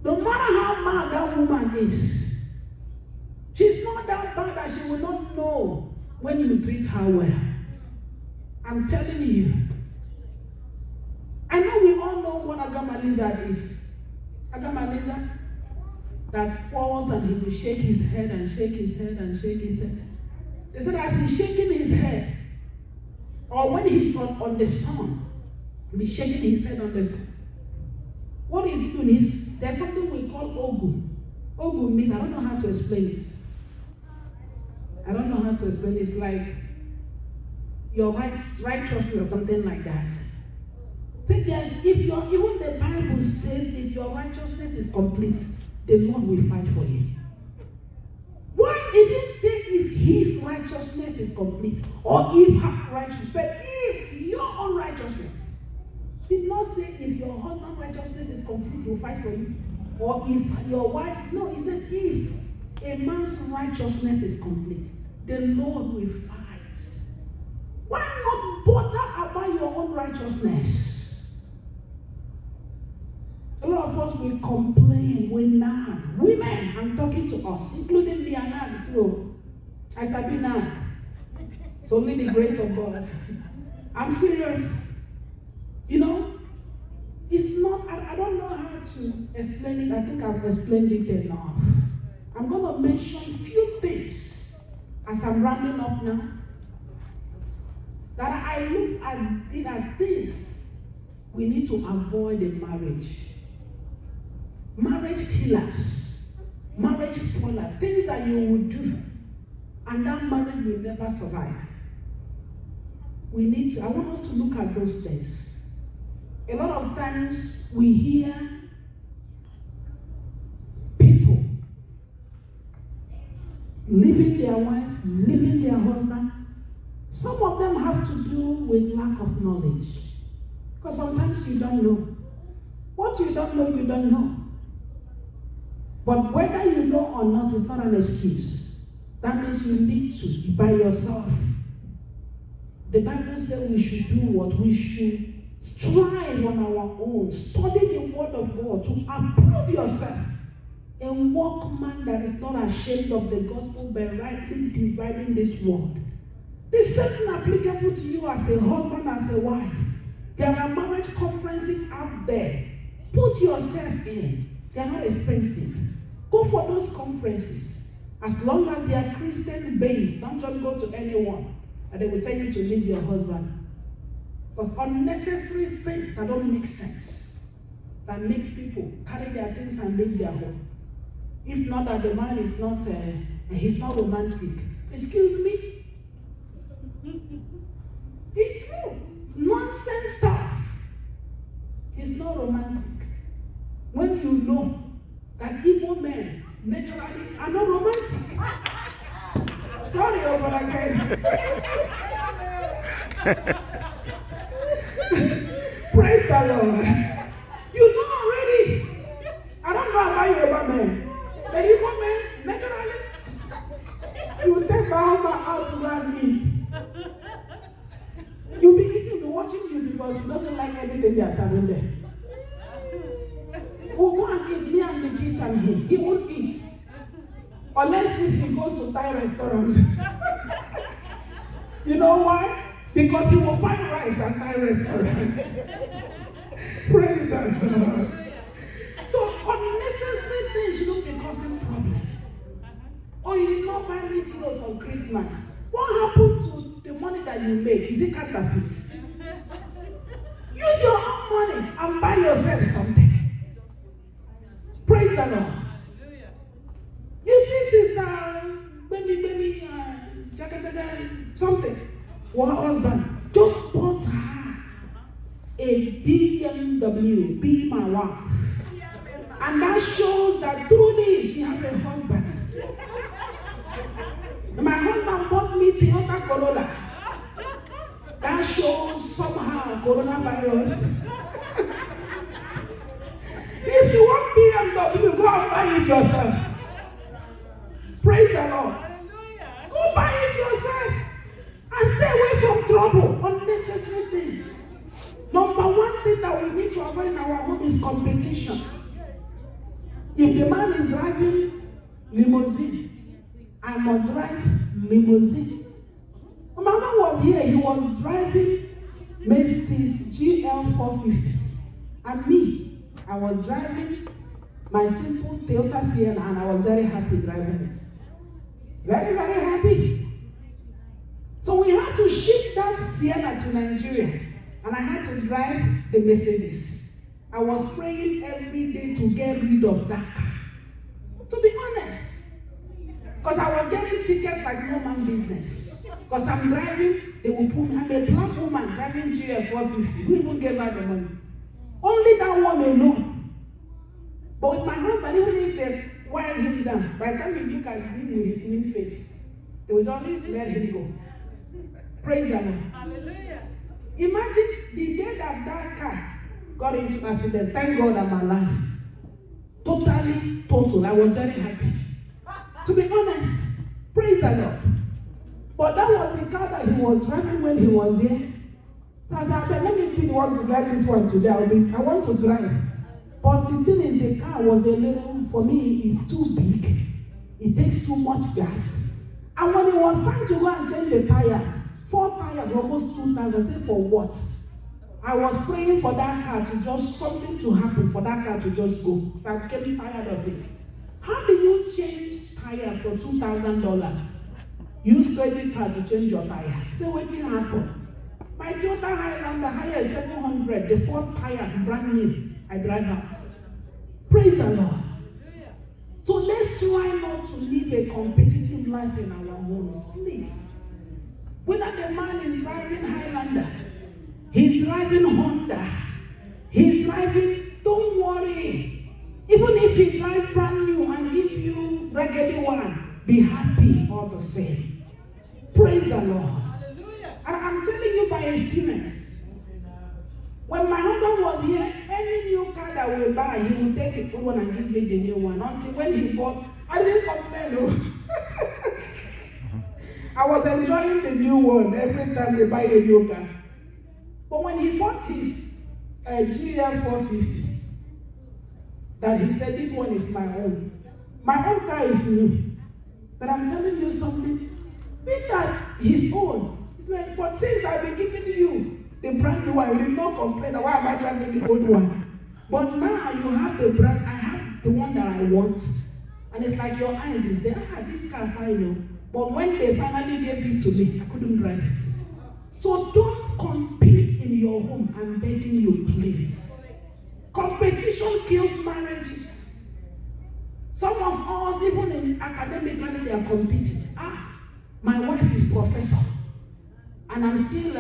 A: No matter how mad that woman is, she's not that bad that she will not know when you treat her well. I'm telling you. I know we all know what Agama lizard is. Agama lizard that falls and he will shake his head and shake his head and shake his head. They said as he's shaking his head, or when he's on the sun, he'll be shaking his head on the sun. What is he doing? There's something we call Ogu. Ogu means, I don't know how to explain it. I don't know how to explain it. It's like your righteousness or something like that. So even the Bible says if your righteousness is complete, the Lord will fight for you. Why it didn't say if his righteousness is complete or if her righteousness, but if your own righteousness. Did not say if your husband's righteousness is complete, he'll fight for you. Or if your wife, no, it says if a man's righteousness is complete, the Lord will fight. Why not bother about your own righteousness? A lot of us will complain, we nag. Women, I'm talking to us, including me and nag too. I said be nag. It's only the grace of God. I'm serious. You know, it's not, I don't know how to explain it. I think I've explained it enough. I'm going to mention few things as I'm rounding up now. That I look at this we need to avoid in marriage. marriage killers, marriage spoilers, things that you will do, and that marriage will never survive. I want us to look at those things. A lot of times we hear people leaving their wife, leaving their husband. Some of them have to do with lack of knowledge. Because sometimes you don't know. What you don't know, you don't know. But whether you know or not is not an excuse. That means you need to be by yourself. The Bible says we should do what? We should strive on our own. Study the word of God to approve yourself. A workman that is not ashamed of the gospel but rightly dividing this word. This is something applicable to you as a husband, as a wife. There are marriage conferences out there. Put yourself in. They are not expensive. Go for those conferences. As long as they are Christian based, don't just go to anyone and they will tell you to leave your husband. Because unnecessary things that don't make sense, that makes people carry their things and leave their home. If not that the man is not, he's not romantic. Excuse me? It's true. Nonsense stuff. He's not romantic. When you know that evil men naturally are not romantic. Sorry, but again. Praise the Lord. You know already. I don't know about Yoruba men. But evil men naturally, you will take my husband out to go and eat. You'll be eating, be watching you because he doesn't like anything they are serving there. We'll go and eat, me and the kids and him. He won't eat. Unless if he goes to Thai restaurants. You know why? Because he will find rice at Thai restaurants. Praise the Lord. So unnecessary things shouldn't be causing problem. Or you did not buy me clothes on Christmas. What happened to the money that you make? Is it counterfeit? Use your own money and buy yourself something. Praise the Lord. You see, sister, baby, something. One husband just bought her a BMW, be my wife. And that shows that truly she has a husband. My husband bought me Toyota Corolla. That shows somehow coronavirus. If you want BMW, go and buy it yourself. Praise the Lord. Go buy it yourself. And stay away from trouble, unnecessary things. Number one thing that we need to avoid in our home is competition. If the man is driving limousine, I must drive limousine. My mama was here, he was driving Mercedes GL 450. And me, I was driving my simple Toyota Sienna and I was very happy driving it. Very, very happy. So we had to ship that Sienna to Nigeria. And I had to drive the Mercedes. I was praying every day to get rid of that car. To be honest. Because I was getting tickets like no man business. Because I'm driving, they will put me. I'm a black woman driving GL 450. Who even gave her the money? Only that one alone. But with my husband, even if they wired him down, by the time you look at him with his mean face, they will just let him go. Praise the Lord. Hallelujah. Imagine the day that that car got into accident. Thank God I'm alive. Totally, total. I was very happy. To be honest, praise the Lord. But that was the car that he was driving when he was here. So I said, let me want to drive this one today. I want to drive. But the thing is, the car was a little, for me, it's too big. It takes too much gas. And when it was time to go and change the tires, 4 tires, almost 2,000, I said, for what? I was praying for that car to just, something to happen for that car to just go. So I'm getting tired of it. How do you change tires for $2,000? Use credit card to change your tire. Say what will happen? My Toyota Highlander higher is 700. The 4 tires brand new. I drive out. Praise the Lord. So let's try not to live a competitive life in our homes, please. Whether the man is driving Highlander, he's driving Honda, he's driving, don't worry. Even if he drives brand new and give you regular one, be happy all the same. Praise the Lord. Hallelujah. And I'm telling you by experience. When my husband was here, any new car that we buy, he would take the old one and give me the new one. Until when he bought, I didn't complain. No. I was enjoying the new one every time they buy a new car. But when he bought his GL 450, that he said, this one is my own. My own car is new. But I'm telling you something, be that his own. It's like, but since I've been giving you the brand new one, you will not complain. Why am I trying the old one? But now you have the brand, I have the one that I want. And it's like your eyes is there. This car fine, you. But when they finally gave it to me, I couldn't drive it. So don't compete in your home. I'm begging you, please. Competition kills marriages. Some of us, even in academically, they are competing. My wife is professor. And I'm still,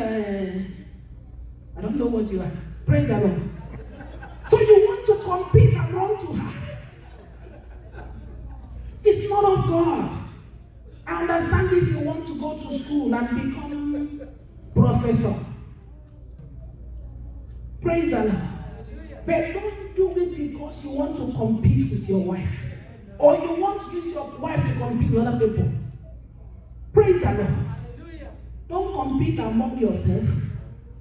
A: I don't know what you are. Praise the Lord. So you want to compete and run to her. It's not of God. I understand if you want to go to school and become professor. Praise the Lord. But don't do it because you want to compete with your wife. Or you want to use your wife to compete with other people. Praise the Lord. Don't compete among yourself.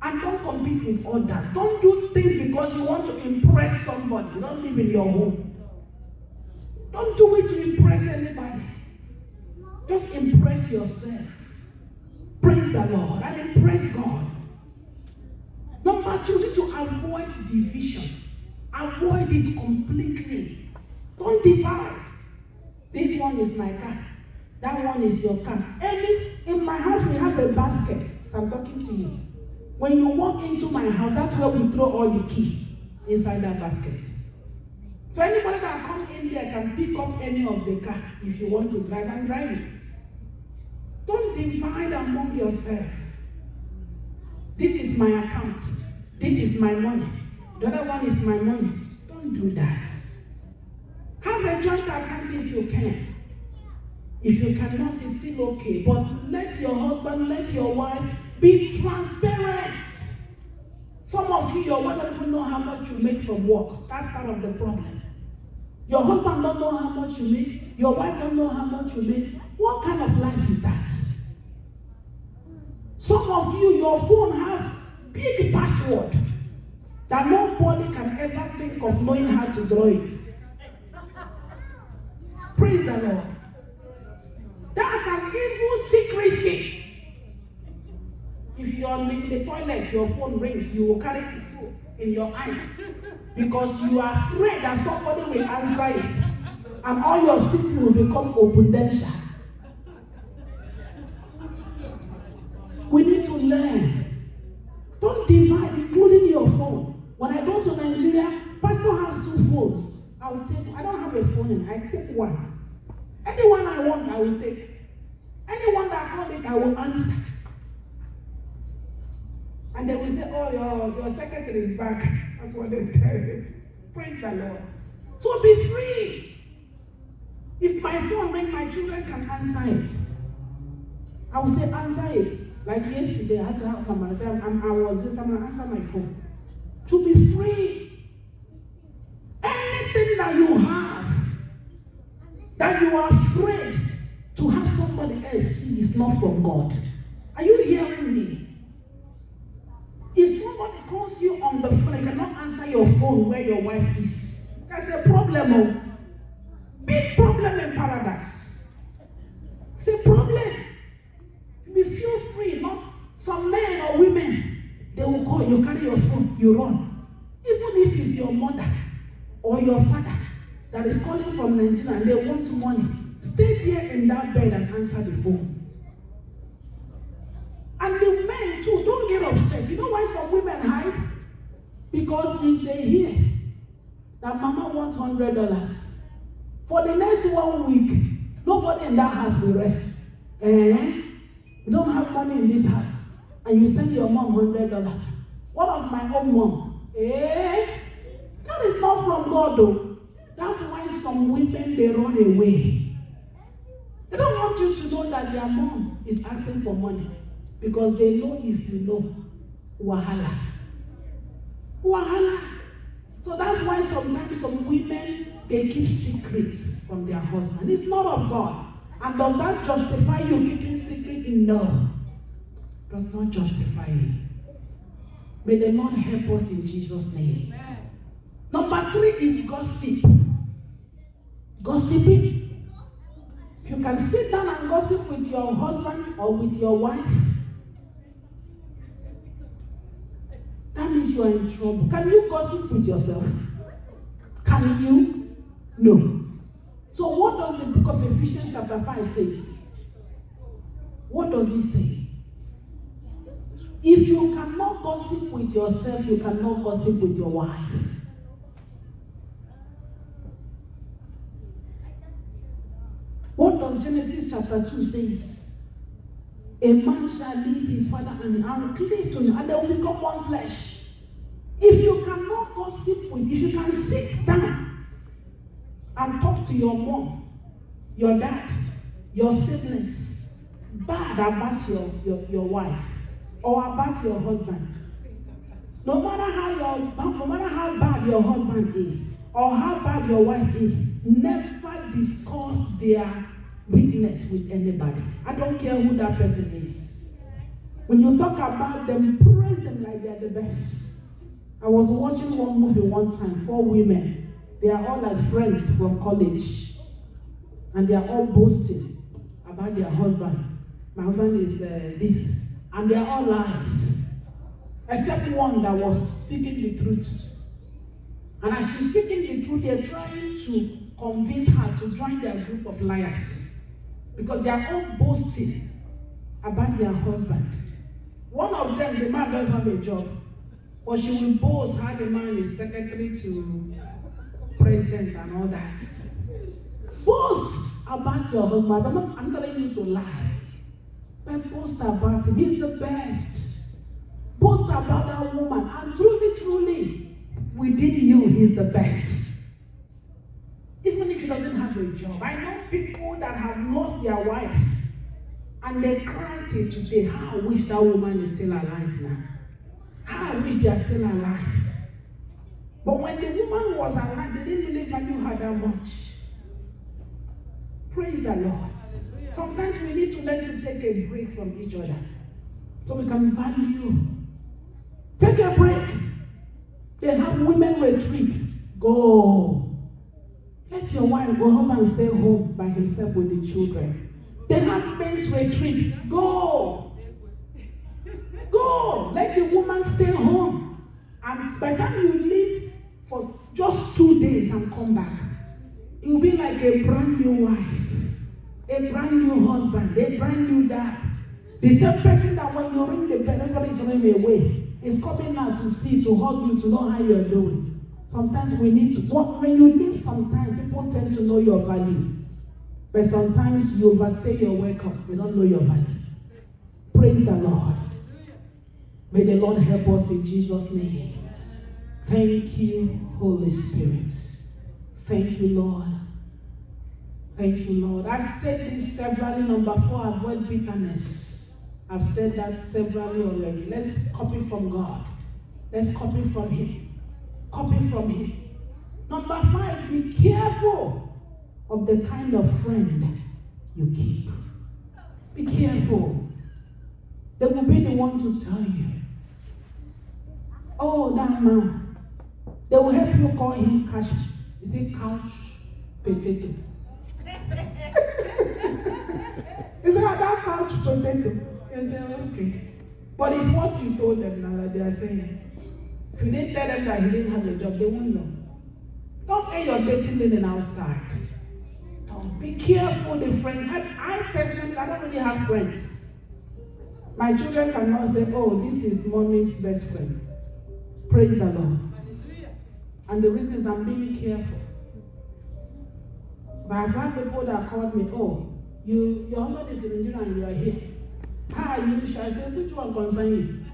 A: And don't compete with others. Don't do things because you want to impress somebody. Don't live in your home. Don't do it to impress anybody. Just impress yourself. Praise the Lord and impress God. Number 2, you need to avoid division. Avoid it completely. Don't divide. This one is my car. That one is your car. In my house, we have a basket. I'm talking to you. When you walk into my house, that's where we throw all the key inside that basket. So anybody that comes in there can pick up any of the car if you want to drive and drive it. Don't divide among yourself. This is my account. This is my money. The other one is my money. Don't do that. Have a joint account if you can. If you cannot, it's still okay. But let your husband, let your wife be transparent. Some of you, your wife don't even know how much you make from work. That's part of the problem. Your husband don't know how much you make. Your wife don't know how much you make. What kind of life is that? Some of you, your phone has big password that nobody can ever think of knowing how to draw it. Praise the Lord. That's an evil secrecy. If you're in the toilet, your phone rings, you will carry it in your eyes because you are afraid that somebody will answer it and all your secrets will become confidential. We need to learn. Don't divide, including your phone. When I go to Nigeria, Pastor has 2 phones. I don't have a phone, I take one. Anyone I want, I will take. Anyone that calls it, I will answer. And they will say, oh, your secretary is back. That's what they tell you. Praise the Lord. So be free. If my phone rings, my children can answer it. I will say, answer it. Like yesterday, I had to have my time, and I was just going to answer my phone. To be free. Anything that you have, that you are afraid to have somebody else see is not from God. Are you hearing me? If somebody calls you on the phone, you cannot answer your phone where your wife is. That's a problem. Big problem in paradise. It's a problem. You feel free, not some men or women. They will call you, carry your phone, you run. Even if it's your mother or your father that is calling from Nigeria and they want money, stay there in that bed and answer the phone. And the men too, don't get upset. You know why some women hide? Because if they hear that mama wants $100. For the next 1 week, nobody in that house will rest. You don't have money in this house, and you send your mom $100. What of my own mom? That is not from God, though. That's why some women, they run away. They don't want you to know that their mom is asking for money, because they know if you know, wahala. Wahala. So that's why sometimes some women, they keep secrets from their husband. It's not of God. And does that justify you keeping secret? No. Does not justify you. May the Lord help us in Jesus' name. Amen. Number 3 is gossip. Gossiping. If you can sit down and gossip with your husband or with your wife, that means you are in trouble. Can you gossip with yourself? Can you? No. So what does the book of Ephesians chapter 5 say? What does it say? If you cannot gossip with yourself, you cannot gossip with your wife. What does Genesis chapter 2 say? A man shall leave his father and cleave to him, and they will become one flesh. If you cannot gossip with, if you can sit down and talk to your mom, your dad, your siblings, bad about your wife or about your husband, no matter how bad your husband is or how bad your wife is, never discuss their weakness with anybody. I don't care who that person is. When you talk about them, praise them like they're the best. I was watching one movie one time, 4 women. They are all like friends from college. And they are all boasting about their husband. My husband is this. And they are all lies. Except one that was speaking the truth. And as she's speaking the truth, they're trying to convince her to join their group of liars. Because they are all boasting about their husband. One of them, the man doesn't have a job. But she will boast how the man is secretary to president and all that. Boast about your husband. I'm telling you to lie. But boast about him. He's the best. Boast about that woman. And truly, truly, within you, he's the best. Even if he doesn't have a job. I know people that have lost their wife. And they cry till today, how I wish that woman is still alive now. How I wish they are still alive. But when the woman was alive, they didn't really value her that much. Praise the Lord. Sometimes we need to learn to take a break from each other. So we can value. Take a break. They have women retreat. Go. Let your wife go home and stay home by himself with the children. They have men's retreat. Go. Go. Let the woman stay home. And by the time you leave for just 2 days and come back, it will be like a brand new wife, a brand new husband, a brand new dad. The same person that when you ring the bell, everybody is running away. Is coming out to see, to hug you, to know how you're doing. Sometimes we need to, when you leave, sometimes people tend to know your value. But sometimes you overstay your welcome. They don't know your value. Praise the Lord. May the Lord help us in Jesus' name. Thank you, Holy Spirit. Thank you, Lord. Thank you, Lord. I've said this severally. Number 4, avoid bitterness. I've said that severally already. Let's copy from God. Let's copy from Him. Copy from Him. Number 5, be careful of the kind of friend you keep. Be careful. They will be the one to tell you, oh, that man. They will help you call him cash. Is it couch potato? Is that couch potato? You say, okay. But it's what you told them now that they are saying. If you didn't tell them that he didn't have a job, they won't know. Don't air your dating linen outside. Don't be careful, the friends. I personally, I don't really have friends. My children cannot say, oh, this is mommy's best friend. Praise the Lord. And the reason is I'm being careful. But I've had people that called me, oh, your husband is in Nigeria and you are here. How are you sure? I said, which one concerns you?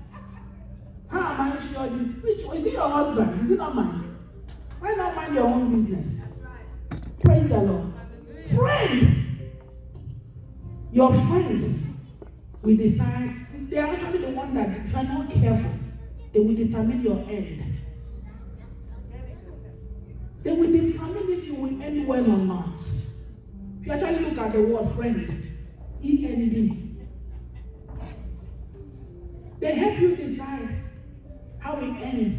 A: How am I sure this? Which one? Is it your husband? Is it not mine? Why not mind your own business? Praise the Lord. Friend, your friends will decide. They are actually the one that, if you are not careful, they will determine your end. They will determine if you will end well or not. If you actually look at the word friend, E-N-D, they help you decide how it ends.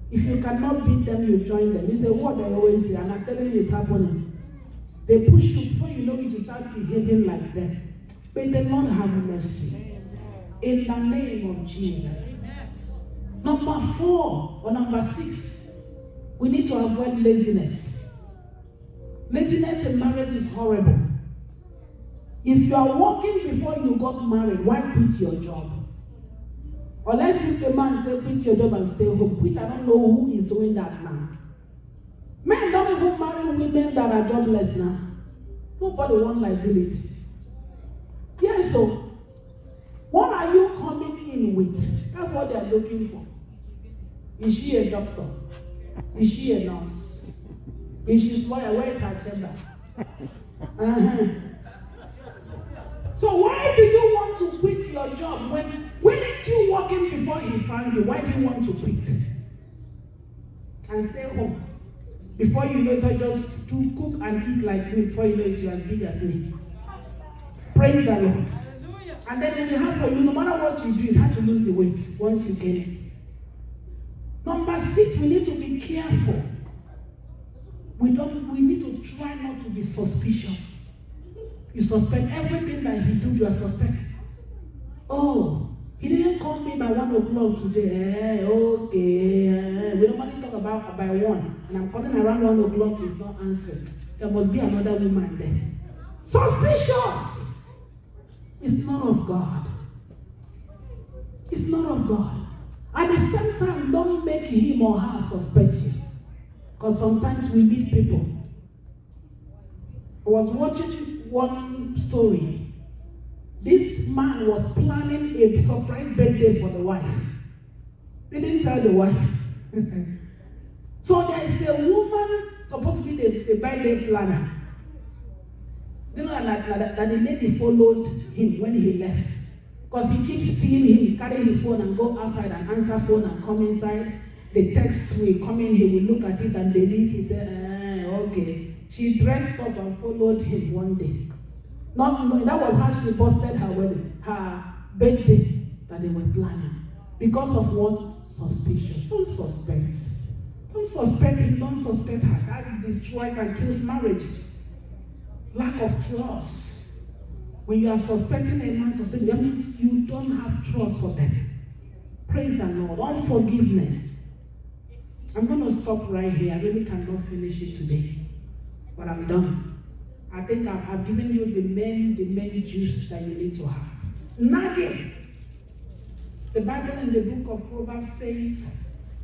A: If you cannot beat them, you join them. It's a word I always say, and I'm telling you it's happening. They push you before you know it, you start behaving like them. May the Lord have mercy. In the name of Jesus. Number 4 or number 6, we need to avoid laziness. Laziness in marriage is horrible. If you are working before you got married, why quit your job? Unless if the man says quit your job and stay home, which I don't know who is doing that now. Men don't even marry women that are jobless now. Nobody wants liability. Yes, so what are you coming in with? That's what they are looking for. Is she a doctor? Is she a nurse? Is she lawyer? Where is her chamber? So why do you want to quit your job when weren't you working before he found you? Why do you want to quit? And stay home. Before you know it, just to cook and eat like me. Before you know it, you are as big as me. Praise the Lord. And then in the house for you, no matter what you do, you have to lose the weight once you gain it. Number 6, we need to be careful. We need to try not to be suspicious. You suspect everything that he do, you are suspecting. Oh, he didn't call me by 1 o'clock today. Okay. We normally talk about by 1. And I'm calling around 1 o'clock, he's not answering. There must be another woman there. Suspicious! It's not of God. It's not of God. At the same time, don't make him or her suspect you. Because sometimes we meet people. I was watching one story. This man was planning a surprise birthday for the wife. Didn't tell the wife. So there is a woman supposed to be the birthday planner. You know that the lady followed him when he left. Because he keeps seeing him, he carry his phone and go outside and answer phone and come inside. The text will come in, he will look at it and delete. He said, okay. She dressed up and followed him one day. Not knowing that was how she busted her wedding, her birthday that they were planning. Because of what? Suspicion. Don't suspect. Don't suspect him, don't suspect her. That destroys and kills marriages. Lack of trust. When you are suspecting a man, that means you don't have trust for them. Praise the Lord. Unforgiveness. I'm going to stop right here. I really cannot finish it today. But I'm done. I think I've given you the main juice that you need to have. Nagging. The Bible in the book of Proverbs says,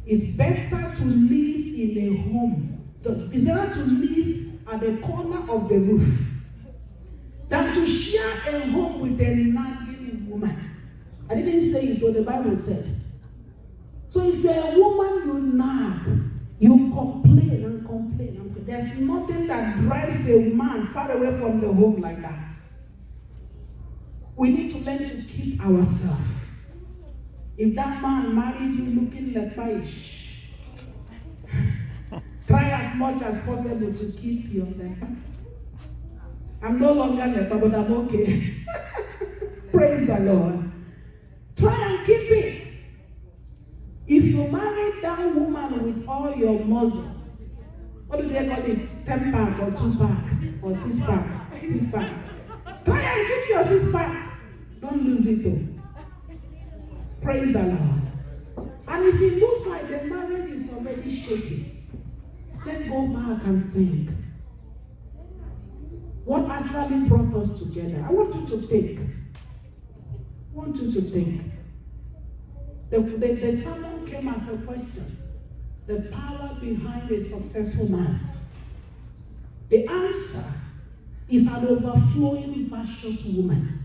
A: it's better to live in a home. It's better to live at the corner of the roof than to share a home with a nagging woman. I didn't say it, but the Bible said. So if you're a woman, you nag, you complain and complain. There's nothing that drives a man far away from the home like that. We need to learn to keep ourselves. If that man married you looking like Paish, try as much as possible to keep your temper. I'm no longer leper, but I'm okay. Praise the Lord. Try and keep it. If you marry that woman with all your muscle, what do they call it? 10-pack or 2-pack or 6-pack? 6-pack. Try and keep your 6-pack. Don't lose it though. Praise the Lord. And if it looks like the marriage is already shaky, let's go back and think. What actually brought us together? I want you to think. I want you to think. The sermon came as a question. the power behind a successful man? The answer is an overflowing virtuous woman.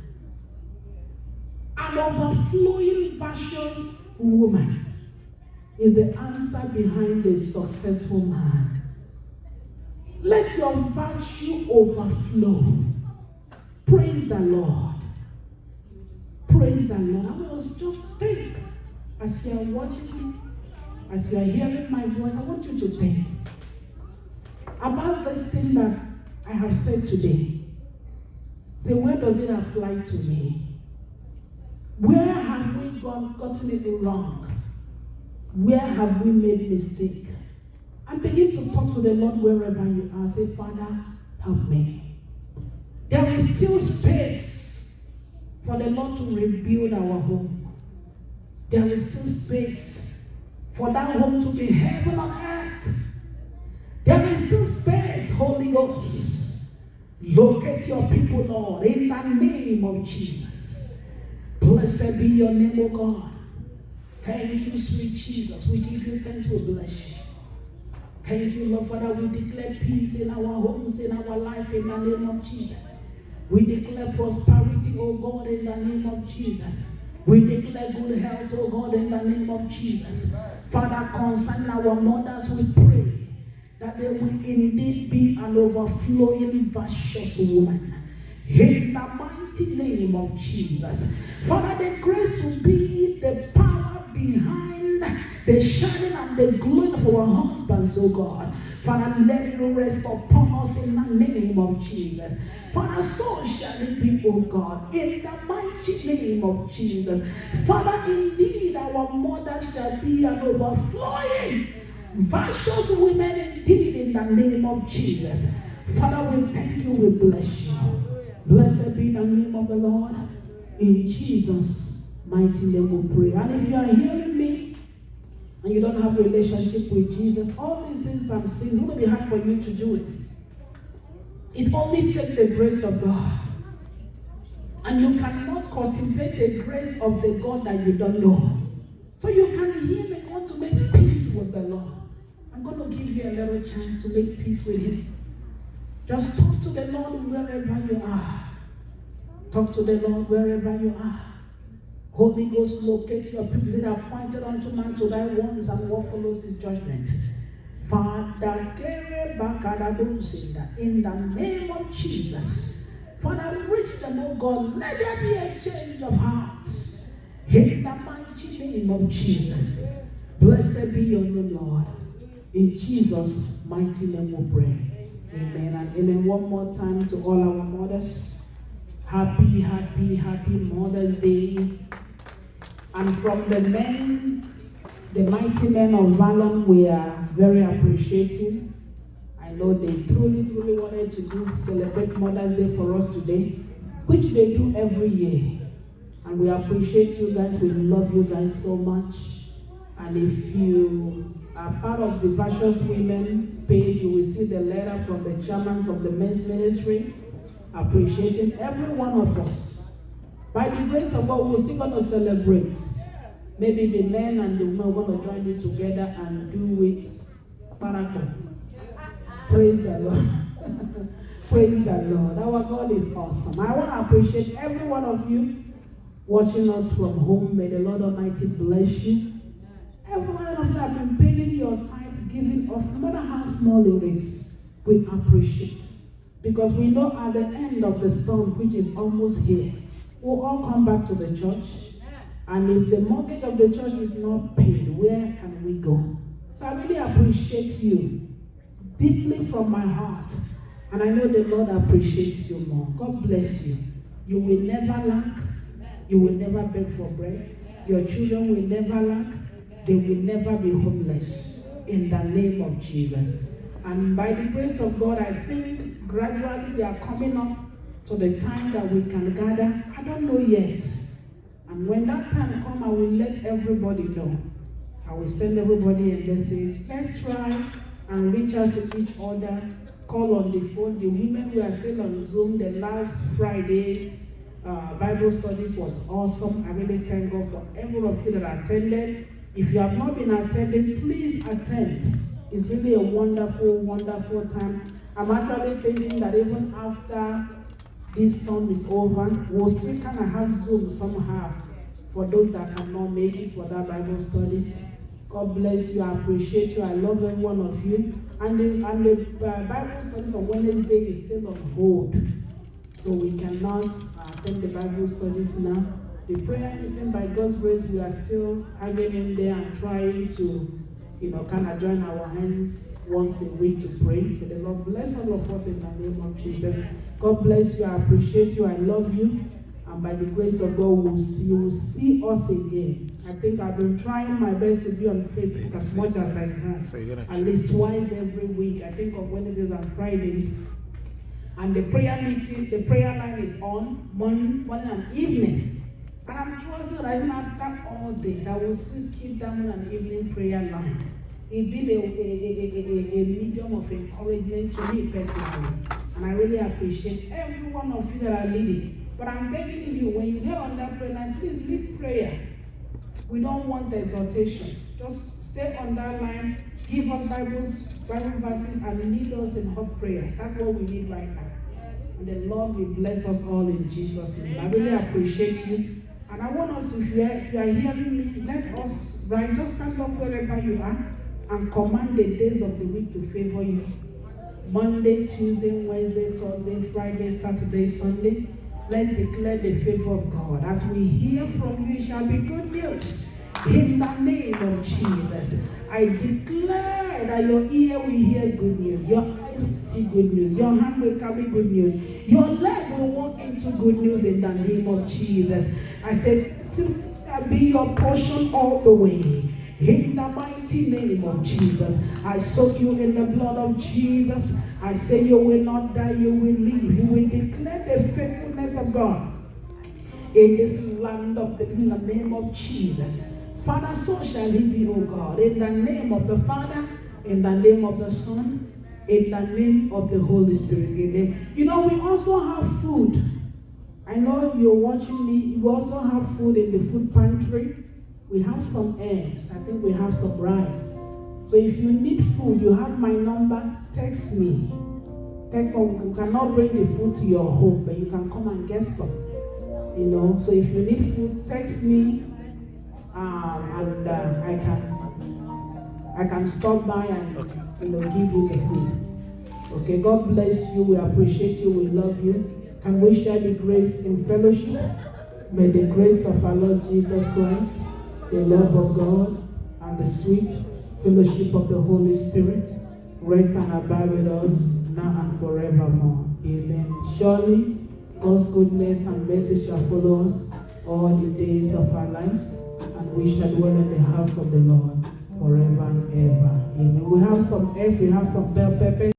A: An overflowing virtuous woman is the answer behind a successful man. Let your virtue overflow. Praise the Lord. Praise the Lord. I was just think, as you are watching me, as you are hearing my voice, I want you to think about this thing that I have said today. Say, where does it apply to me? Where have we gotten it wrong? Where have we made mistake? And begin to talk to the Lord wherever you are. Say, Father, help me. There is still space for the Lord to rebuild our home. There is still space for that home to be heaven on earth. There is still space, Holy Ghost. Locate your people, Lord, in the name of Jesus. Blessed be your name, O God. Thank you, sweet Jesus. We give you thanks, we bless you. Thank you, Lord, Father. We declare peace in our homes, in our life, in the name of Jesus. We declare prosperity, O God, in the name of Jesus. We declare good health, O God, in the name of Jesus. Father, concerning our mothers, we pray that they will indeed be an overflowing virtuous woman. In the mighty name of Jesus. Father, the grace to be the power behind the shining and the glowing of our husbands, oh God. Father, let it rest upon us in the name of Jesus. Father, so shall it be, oh God, in the mighty name of Jesus. Father, indeed, our mother shall be an overflowing virtuous women indeed in the name of Jesus. Father, we thank you, we bless you. Blessed be the name of the Lord. In Jesus' mighty name we pray. And if you are hearing me and you don't have a relationship with Jesus, all these things I'm saying, it's going to be hard for you to do it. It only takes the grace of God. And you cannot cultivate the grace of the God that you don't know. So you can hear me want to make peace with the Lord. I'm going to give you a little chance to make peace with Him. Just talk to the Lord wherever you are. Talk to the Lord wherever you are. Holy Ghost, locate your people that are appointed unto man to thy ones and what follows his judgment. Father, in the name of Jesus. Father, reach them, oh God. Let there be a change of hearts. In the mighty name of Jesus. Blessed be your name, Lord. In Jesus' mighty name we pray. Amen and amen. One more time to all our mothers. Happy, happy, happy Mother's Day. And from the men, the mighty men of Valon, we are very appreciative. I know they truly wanted to celebrate Mother's Day for us today, which they do every year. And we appreciate you guys. We love you guys so much. And if you are part of the Virtuous Women page, you will see the letter from the chairman of the men's ministry, appreciating every one of us. By the grace of God, we're still going to celebrate. Maybe the men and the women are going to join it together and do it marathon. Praise the Lord. Praise the Lord. Our God is awesome. I want to appreciate every one of you watching us from home. May the Lord Almighty bless you. Every one of you have been paying your tithe, giving off, no matter how small it is, we appreciate. Because we know at the end of the storm, which is almost here, we'll all come back to the church. And if the mortgage of the church is not paid, where can we go? So I really appreciate you deeply from my heart. And I know the Lord appreciates you more. God bless you. You will never lack. You will never beg for bread. Your children will never lack. They will never be homeless. In the name of Jesus. And by the grace of God, I think gradually they are coming up to the time that we can gather. I don't know yet. And when that time comes, I will let everybody know. I will send everybody a message. Let's try and reach out to each other. Call on the phone. The women who are still on Zoom, the last Friday's Bible studies was awesome. I really thank God for every of you that attended. If you have not been attending, please attend. It's really a wonderful, wonderful time. I'm actually thinking that even after this term is over, we'll still kind of have Zoom somehow for those that cannot make it for that Bible studies. God bless you. I appreciate you. I love every one of you. And the Bible studies on Wednesday is still on hold. So we cannot attend the Bible studies now. The prayer meeting, by God's grace, we are still hanging in there and trying to, kind of join our hands once a week to pray. May the Lord bless all of us in the name of Jesus. God bless you. I appreciate you. I love you. And by the grace of God, you will see us again. I think I've been trying my best to be on Facebook as much as I can. At least twice every week. I think on Wednesdays and Fridays. And the prayer meeting, the prayer line is on morning and evening. And I'm trusting that even after all day, I will still keep that morning and evening prayer line. It been a medium of encouragement to me personally. And I really appreciate every one of you that are leading. But I'm begging you, when you get on that prayer line, please lead prayer. We don't want exhortation. Just stay on that line, give us Bible verses, and lead us in hot prayer. That's what we need right now. And the Lord will bless us all in Jesus' name. I really appreciate you. And I want us to, if you are hearing me, let us, right, just stand up wherever you are and command the days of the week to favor you. Monday, Tuesday, Wednesday, Thursday, Friday, Saturday, Sunday. Let's declare the favor of God. As we hear from you, it shall be good news. In the name of Jesus, I declare that your ear will hear good news, your eyes will see good news, your hand will carry good news, your leg will walk into good news in the name of Jesus. I said, to be your portion all the way. In the mighty name of Jesus, I soak you in the blood of Jesus. I say you will not die, you will live. You will declare the faithfulness of God in this land in the name of Jesus. Father, so shall it be, O God. In the name of the Father, in the name of the Son, in the name of the Holy Spirit. Amen. We also have food. I know you're watching me. We also have food in the food pantry. We have some eggs. I think we have some rice. So if you need food, you have my number. Text me. You cannot bring the food to your home, but you can come and get some. So if you need food, text me, and I can stop by and give you the food. Okay. God bless you. We appreciate you. We love you. Can we share the grace in fellowship? May the grace of our Lord Jesus Christ, the love of God, and the sweet fellowship of the Holy Spirit rest and abide with us now and forevermore. Amen. Surely God's goodness and mercy shall follow us all the days of our lives, and we shall dwell in the house of the Lord forever and ever. Amen. We have some eggs, we have some bell peppers.